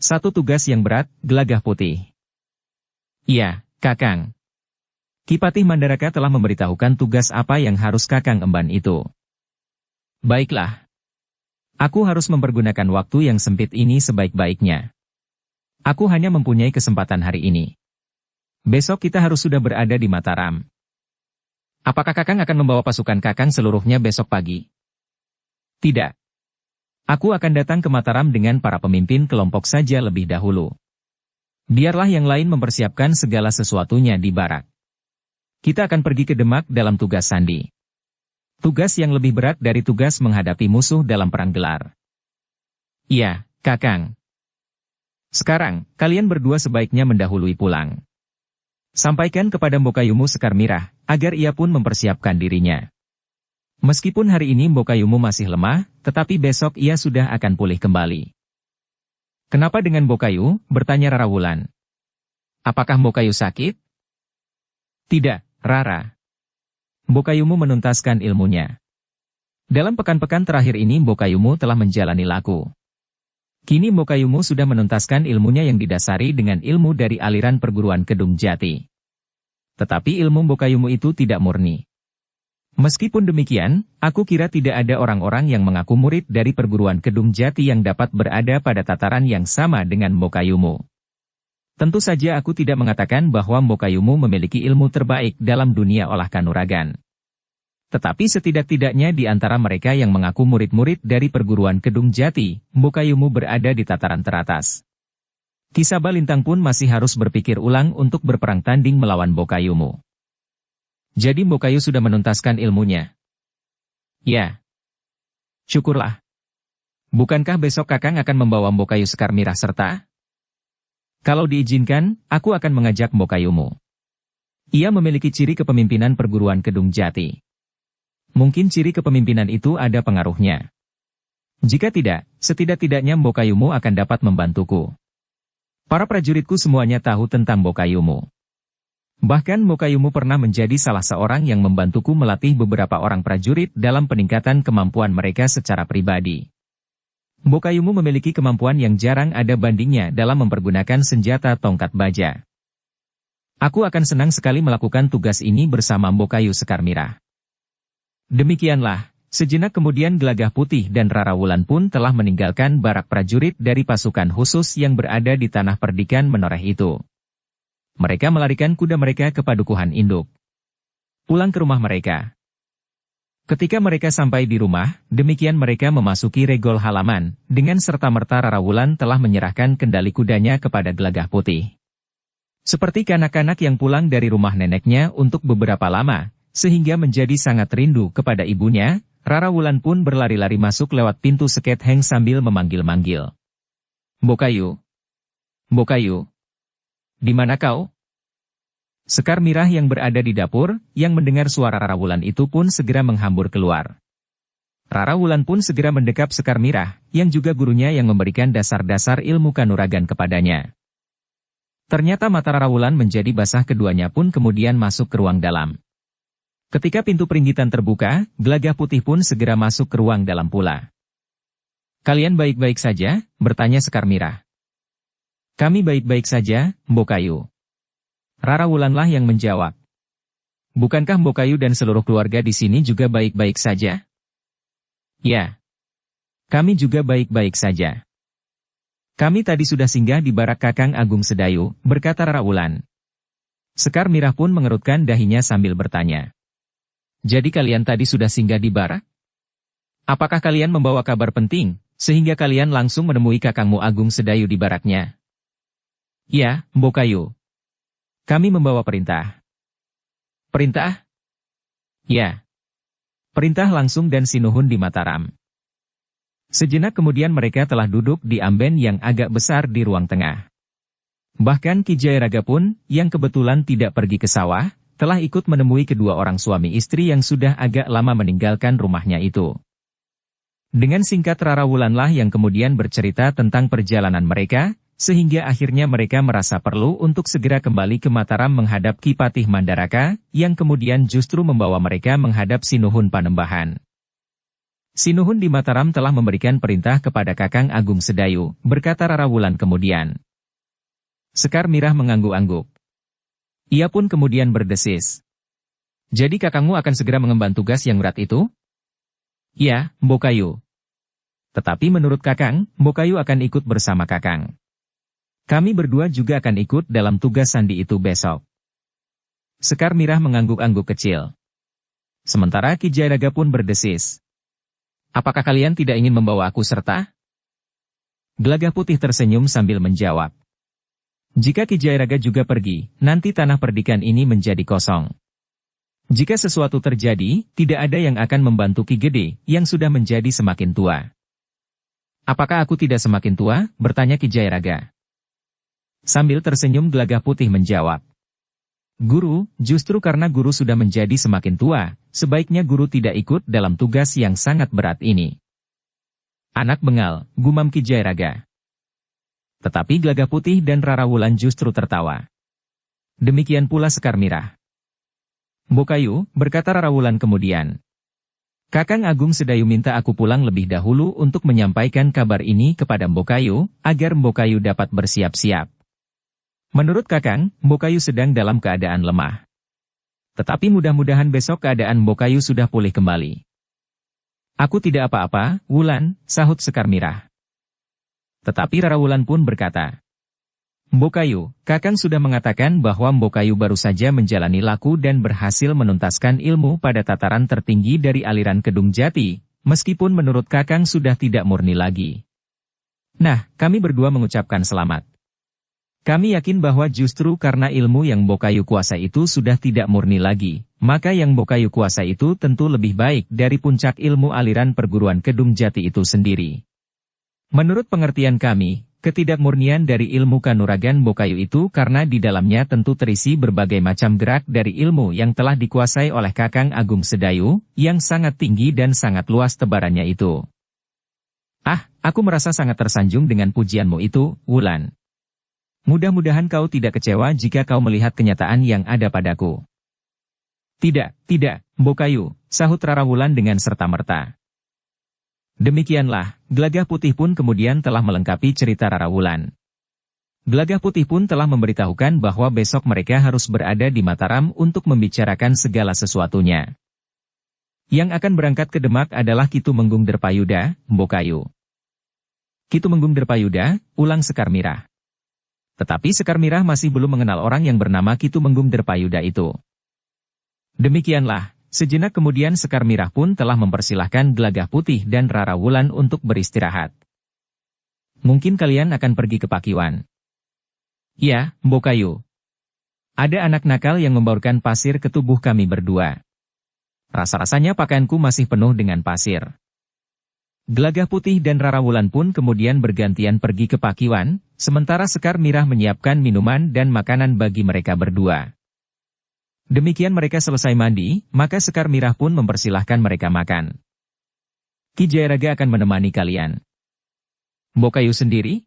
"Satu tugas yang berat, Gelagah Putih." "Iya, Kakang." Ki Patih Mandaraka telah memberitahukan tugas apa yang harus Kakang emban itu. "Baiklah. Aku harus mempergunakan waktu yang sempit ini sebaik-baiknya. Aku hanya mempunyai kesempatan hari ini. Besok kita harus sudah berada di Mataram. Apakah Kakang akan membawa pasukan Kakang seluruhnya besok pagi?" "Tidak. Aku akan datang ke Mataram dengan para pemimpin kelompok saja lebih dahulu. Biarlah yang lain mempersiapkan segala sesuatunya di barak. Kita akan pergi ke Demak dalam tugas sandi. Tugas yang lebih berat dari tugas menghadapi musuh dalam perang gelar." "Iya, Kakang. Sekarang, kalian berdua sebaiknya mendahului pulang. Sampaikan kepada Mbokayumu Sekar Mirah, agar ia pun mempersiapkan dirinya. Meskipun hari ini Mbokayumu masih lemah, tetapi besok ia sudah akan pulih kembali." "Kenapa dengan Mbokayu?" bertanya Rara Wulan. "Apakah Mbokayu sakit?" "Tidak, Rara. Mbokayumu menuntaskan ilmunya. Dalam pekan-pekan terakhir ini Mbokayumu telah menjalani laku. Kini Mbokayumu sudah menuntaskan ilmunya yang didasari dengan ilmu dari aliran perguruan Kedung Jati. Tetapi ilmu Mbokayumu itu tidak murni. Meskipun demikian, aku kira tidak ada orang-orang yang mengaku murid dari perguruan Kedung Jati yang dapat berada pada tataran yang sama dengan Mbokayumu. Tentu saja aku tidak mengatakan bahwa Mbokayumu memiliki ilmu terbaik dalam dunia olah kanuragan. Tetapi setidak-tidaknya di antara mereka yang mengaku murid-murid dari perguruan Kedung Jati, Mbokayumu berada di tataran teratas. Ki Sabalintang pun masih harus berpikir ulang untuk berperang tanding melawan Mbokayumu." "Jadi Mbokayu sudah menuntaskan ilmunya?" "Ya." "Syukurlah. Bukankah besok Kakang akan membawa Mbokayu Sekar Mirah serta?" "Kalau diizinkan, aku akan mengajak Mbokayumu. Ia memiliki ciri kepemimpinan perguruan Kedung Jati. Mungkin ciri kepemimpinan itu ada pengaruhnya. Jika tidak, setidak-tidaknya Mbokayumu akan dapat membantuku. Para prajuritku semuanya tahu tentang Mbokayumu. Bahkan Mbokayumu pernah menjadi salah seorang yang membantuku melatih beberapa orang prajurit dalam peningkatan kemampuan mereka secara pribadi. Mbokayumu memiliki kemampuan yang jarang ada bandingnya dalam mempergunakan senjata tongkat baja. Aku akan senang sekali melakukan tugas ini bersama Mbokayu Sekar Mirah." Demikianlah, sejenak kemudian Gelagah Putih dan Rara Wulan pun telah meninggalkan barak prajurit dari pasukan khusus yang berada di Tanah Perdikan Menoreh itu. Mereka melarikan kuda mereka ke padukuhan induk. Pulang ke rumah mereka. Ketika mereka sampai di rumah, demikian mereka memasuki regol halaman, dengan serta-merta Rara Wulan telah menyerahkan kendali kudanya kepada Gelagah Putih. Seperti kanak-kanak yang pulang dari rumah neneknya untuk beberapa lama, sehingga menjadi sangat rindu kepada ibunya, Rara Wulan pun berlari-lari masuk lewat pintu Seket Heng sambil memanggil-manggil. "Mbokayu! Mbokayu! Di mana kau?" Sekar Mirah yang berada di dapur, yang mendengar suara Rara Wulan itu pun segera menghambur keluar. Rara Wulan pun segera mendekap Sekar Mirah, yang juga gurunya yang memberikan dasar-dasar ilmu kanuragan kepadanya. Ternyata mata Rara Wulan menjadi basah, keduanya pun kemudian masuk ke ruang dalam. Ketika pintu peringgitan terbuka, Gelagah Putih pun segera masuk ke ruang dalam pula. "Kalian baik-baik saja?" bertanya Sekar Mirah. "Kami baik-baik saja, Mbokayu." Rara Wulanlah yang menjawab. "Bukankah Mbokayu dan seluruh keluarga di sini juga baik-baik saja?" "Ya. Kami juga baik-baik saja. Kami tadi sudah singgah di barak Kakang Agung Sedayu," berkata Rara Wulan. Sekar Mirah pun mengerutkan dahinya sambil bertanya. "Jadi kalian tadi sudah singgah di barak? Apakah kalian membawa kabar penting, sehingga kalian langsung menemui Kakangmu Agung Sedayu di baraknya?" "Ya, Mbokayu. Kami membawa perintah." Perintah? Ya. Perintah langsung dan Sinuhun di Mataram. Sejenak kemudian mereka telah duduk di amben yang agak besar di ruang tengah. Bahkan Ki Jayaraga pun, yang kebetulan tidak pergi ke sawah, telah ikut menemui kedua orang suami istri yang sudah agak lama meninggalkan rumahnya itu. Dengan singkat Rara Wulanlah yang kemudian bercerita tentang perjalanan mereka, sehingga akhirnya mereka merasa perlu untuk segera kembali ke Mataram menghadap Ki Patih Mandaraka, yang kemudian justru membawa mereka menghadap Sinuhun Panembahan. Sinuhun di Mataram telah memberikan perintah kepada Kakang Agung Sedayu, berkata Rara Wulan kemudian. Sekar Mirah mengangguk-angguk. Ia pun kemudian berdesis. Jadi kakangmu akan segera mengemban tugas yang berat itu? Ya, Mbokayu. Tetapi menurut kakang, Mbokayu akan ikut bersama kakang. Kami berdua juga akan ikut dalam tugas sandi itu besok. Sekar Mirah mengangguk-angguk kecil. Sementara Ki Jayaraga pun berdesis. Apakah kalian tidak ingin membawa aku serta? Gelagah Putih tersenyum sambil menjawab. Jika Ki Jayaraga juga pergi, nanti tanah perdikan ini menjadi kosong. Jika sesuatu terjadi, tidak ada yang akan membantu Ki Gede, yang sudah menjadi semakin tua. Apakah aku tidak semakin tua? Bertanya Ki Jayaraga. Sambil tersenyum Gelagah Putih menjawab. Guru, justru karena guru sudah menjadi semakin tua, sebaiknya guru tidak ikut dalam tugas yang sangat berat ini. Anak bengal, gumam Ki Jayaraga. Tetapi Gelagah Putih dan Rara Wulan justru tertawa. Demikian pula Sekar Mirah. Mbokayu, berkata Rara Wulan kemudian. Kakang Agung Sedayu minta aku pulang lebih dahulu untuk menyampaikan kabar ini kepada Mbokayu, agar Mbokayu dapat bersiap-siap. Menurut Kakang, Mbokayu sedang dalam keadaan lemah. Tetapi mudah-mudahan besok keadaan Mbokayu sudah pulih kembali. Aku tidak apa-apa, Wulan, sahut Sekar Mirah. Tetapi Rara Wulan pun berkata, Mbokayu, Kakang sudah mengatakan bahwa Mbokayu baru saja menjalani laku dan berhasil menuntaskan ilmu pada tataran tertinggi dari aliran Kedung Jati, meskipun menurut Kakang sudah tidak murni lagi. Nah, kami berdua mengucapkan selamat. Kami yakin bahwa justru karena ilmu yang Mbokayu kuasai itu sudah tidak murni lagi, maka yang Mbokayu kuasai itu tentu lebih baik dari puncak ilmu aliran perguruan Kedung Jati itu sendiri. Menurut pengertian kami, ketidakmurnian dari ilmu kanuragan Mbokayu itu karena di dalamnya tentu terisi berbagai macam gerak dari ilmu yang telah dikuasai oleh Kakang Agung Sedayu, yang sangat tinggi dan sangat luas tebarannya itu. Ah, aku merasa sangat tersanjung dengan pujianmu itu, Wulan. Mudah-mudahan kau tidak kecewa jika kau melihat kenyataan yang ada padaku. Tidak, Mbokayu, sahut Rara Wulan dengan serta-merta. Demikianlah, Gelagah Putih pun kemudian telah melengkapi cerita Rara Wulan. Gelagah Putih pun telah memberitahukan bahwa besok mereka harus berada di Mataram untuk membicarakan segala sesuatunya. Yang akan berangkat ke Demak adalah Ki Tumenggung Derpayuda, Mbokayu. Ki Tumenggung Derpayuda, ulang Sekar Mirah. Tetapi Sekar Mirah masih belum mengenal orang yang bernama Ki Tumenggung Derpayuda itu. Demikianlah. Sejenak kemudian Sekar Mirah pun telah mempersilahkan Gelagah Putih dan Rara Wulan untuk beristirahat. Mungkin kalian akan pergi ke Pakiwan. Ya, Mbokayu. Ada anak nakal yang membaurkan pasir ke tubuh kami berdua. Rasa-rasanya pakaianku masih penuh dengan pasir. Gelagah Putih dan Rara Wulan pun kemudian bergantian pergi ke Pakiwan, sementara Sekar Mirah menyiapkan minuman dan makanan bagi mereka berdua. Demikian mereka selesai mandi, maka Sekar Mirah pun mempersilahkan mereka makan. Ki Jayaraga akan menemani kalian. Mbokayu sendiri?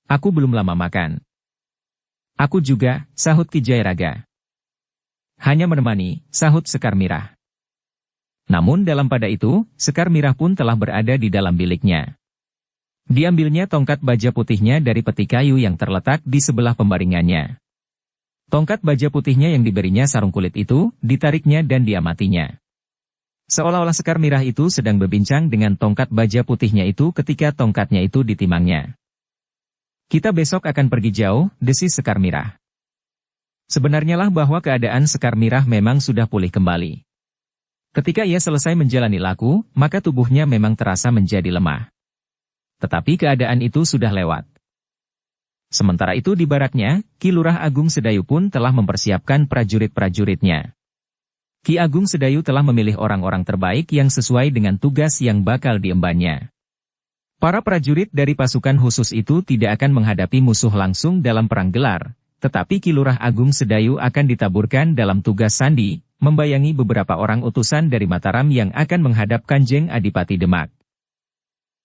Aku belum lama makan. Aku juga, sahut Ki Jayaraga. Hanya menemani, sahut Sekar Mirah. Namun dalam pada itu, Sekar Mirah pun telah berada di dalam biliknya. Diambilnya tongkat baja putihnya dari peti kayu yang terletak di sebelah pembaringannya. Tongkat baja putihnya yang diberinya sarung kulit itu, ditariknya dan diamatinya. Seolah-olah Sekar Mirah itu sedang berbincang dengan tongkat baja putihnya itu ketika tongkatnya itu ditimangnya. Kita besok akan pergi jauh, desis Sekar Mirah. Sebenarnya lah bahwa keadaan Sekar Mirah memang sudah pulih kembali. Ketika ia selesai menjalani laku, maka tubuhnya memang terasa menjadi lemah. Tetapi keadaan itu sudah lewat. Sementara itu di baraknya, Ki Lurah Agung Sedayu pun telah mempersiapkan prajurit-prajuritnya. Ki Agung Sedayu telah memilih orang-orang terbaik yang sesuai dengan tugas yang bakal diembannya. Para prajurit dari pasukan khusus itu tidak akan menghadapi musuh langsung dalam perang gelar, tetapi Ki Lurah Agung Sedayu akan ditaburkan dalam tugas sandi, membayangi beberapa orang utusan dari Mataram yang akan menghadap Kanjeng Adipati Demak.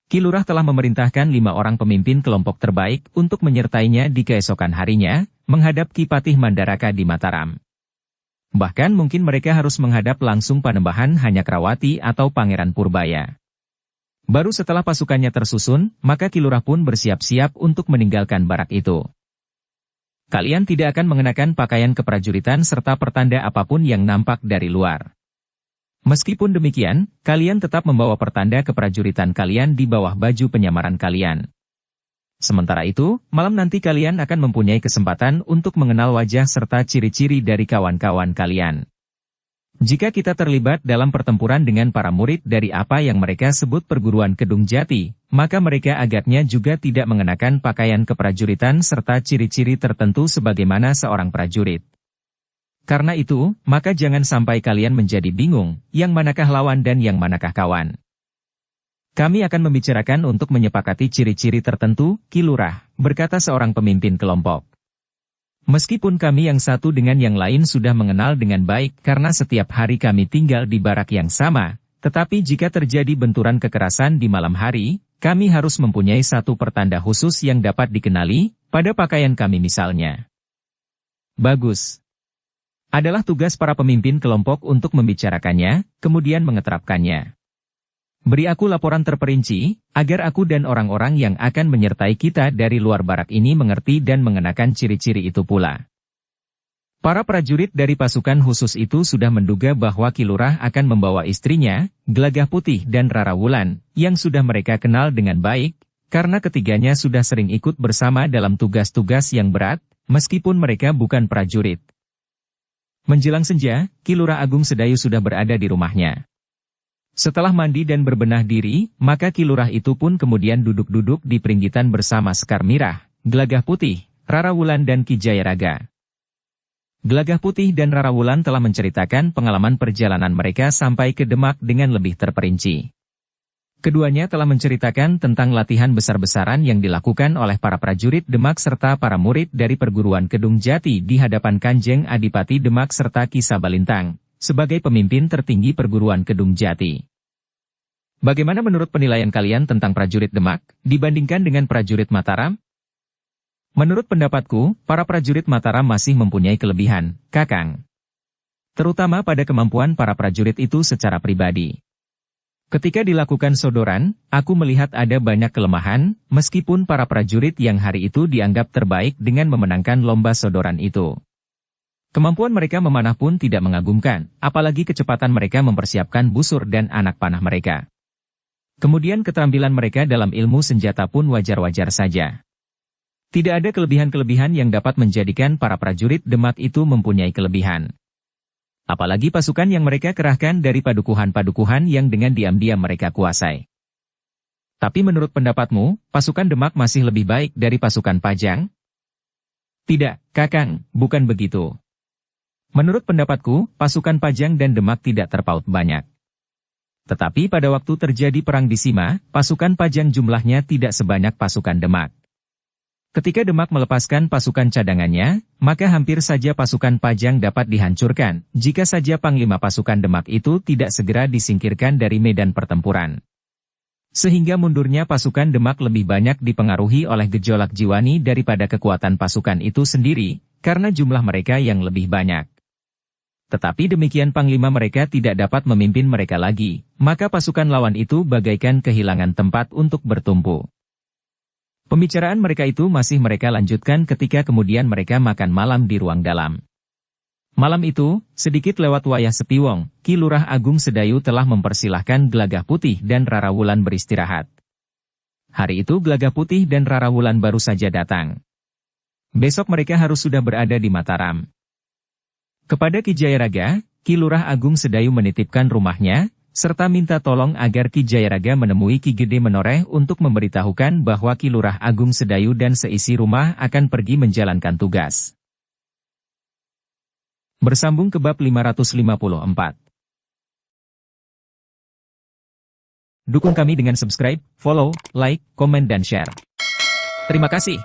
Ki Lurah telah memerintahkan 5 orang pemimpin kelompok terbaik untuk menyertainya di keesokan harinya, menghadap Ki Patih Mandaraka di Mataram. Bahkan mungkin mereka harus menghadap langsung Panembahan Hanyakrawati atau Pangeran Purbaya. Baru setelah pasukannya tersusun, maka Ki Lurah pun bersiap-siap untuk meninggalkan barak itu. Kalian tidak akan mengenakan pakaian keprajuritan serta pertanda apapun yang nampak dari luar. Meskipun demikian, kalian tetap membawa pertanda keprajuritan kalian di bawah baju penyamaran kalian. Sementara itu, malam nanti kalian akan mempunyai kesempatan untuk mengenal wajah serta ciri-ciri dari kawan-kawan kalian. Jika kita terlibat dalam pertempuran dengan para murid dari apa yang mereka sebut perguruan Kedung Jati, maka mereka agaknya juga tidak mengenakan pakaian keprajuritan serta ciri-ciri tertentu sebagaimana seorang prajurit. Karena itu, maka jangan sampai kalian menjadi bingung, yang manakah lawan dan yang manakah kawan. Kami akan membicarakan untuk menyepakati ciri-ciri tertentu, Ki Lurah, berkata seorang pemimpin kelompok. Meskipun kami yang satu dengan yang lain sudah mengenal dengan baik karena setiap hari kami tinggal di barak yang sama, tetapi jika terjadi benturan kekerasan di malam hari, kami harus mempunyai satu pertanda khusus yang dapat dikenali, pada pakaian kami misalnya. Bagus. Adalah tugas para pemimpin kelompok untuk membicarakannya, kemudian mengeterapkannya. Beri aku laporan terperinci, agar aku dan orang-orang yang akan menyertai kita dari luar barak ini mengerti dan mengenakan ciri-ciri itu pula. Para prajurit dari pasukan khusus itu sudah menduga bahwa Ki Lurah akan membawa istrinya, Gelagah Putih dan Rara Wulan, yang sudah mereka kenal dengan baik, karena ketiganya sudah sering ikut bersama dalam tugas-tugas yang berat, meskipun mereka bukan prajurit. Menjelang senja, Ki Lurah Agung Sedayu sudah berada di rumahnya. Setelah mandi dan berbenah diri, maka Ki Lurah itu pun kemudian duduk-duduk di peringgitan bersama Sekar Mirah, Gelagah Putih, Rara Wulan dan Ki Jayaraga. Gelagah Putih dan Rara Wulan telah menceritakan pengalaman perjalanan mereka sampai ke Demak dengan lebih terperinci. Keduanya telah menceritakan tentang latihan besar-besaran yang dilakukan oleh para prajurit Demak serta para murid dari perguruan Kedung Jati di hadapan Kanjeng Adipati Demak serta Ki Sabalintang, sebagai pemimpin tertinggi perguruan Kedung Jati. Bagaimana menurut penilaian kalian tentang prajurit Demak, dibandingkan dengan prajurit Mataram? Menurut pendapatku, para prajurit Mataram masih mempunyai kelebihan, Kakang. Terutama pada kemampuan para prajurit itu secara pribadi. Ketika dilakukan sodoran, aku melihat ada banyak kelemahan, meskipun para prajurit yang hari itu dianggap terbaik dengan memenangkan lomba sodoran itu. Kemampuan mereka memanah pun tidak mengagumkan, apalagi kecepatan mereka mempersiapkan busur dan anak panah mereka. Kemudian keterampilan mereka dalam ilmu senjata pun wajar-wajar saja. Tidak ada kelebihan-kelebihan yang dapat menjadikan para prajurit Demak itu mempunyai kelebihan. Apalagi pasukan yang mereka kerahkan dari padukuhan-padukuhan yang dengan diam-diam mereka kuasai. Tapi menurut pendapatmu, pasukan Demak masih lebih baik dari pasukan Pajang? Tidak, Kakang, bukan begitu. Menurut pendapatku, pasukan Pajang dan Demak tidak terpaut banyak. Tetapi pada waktu terjadi perang di Sima, pasukan Pajang jumlahnya tidak sebanyak pasukan Demak. Ketika Demak melepaskan pasukan cadangannya, maka hampir saja pasukan Pajang dapat dihancurkan, jika saja Panglima pasukan Demak itu tidak segera disingkirkan dari medan pertempuran. Sehingga mundurnya pasukan Demak lebih banyak dipengaruhi oleh gejolak jiwani daripada kekuatan pasukan itu sendiri, karena jumlah mereka yang lebih banyak. Tetapi demikian Panglima mereka tidak dapat memimpin mereka lagi, maka pasukan lawan itu bagaikan kehilangan tempat untuk bertumpu. Pembicaraan mereka itu masih mereka lanjutkan ketika kemudian mereka makan malam di ruang dalam. Malam itu, sedikit lewat wayah sepiwong, Ki Lurah Agung Sedayu telah mempersilahkan Gelagah Putih dan Rara Wulan beristirahat. Hari itu Gelagah Putih dan Rara Wulan baru saja datang. Besok mereka harus sudah berada di Mataram. Kepada Ki Jayaraga, Ki Lurah Agung Sedayu menitipkan rumahnya, serta minta tolong agar Ki Jayaraga menemui Ki Gede Menoreh untuk memberitahukan bahwa Ki Lurah Agung Sedayu dan seisi rumah akan pergi menjalankan tugas. Bersambung ke bab 554. Dukung kami dengan subscribe, follow, like, komen dan share. Terima kasih.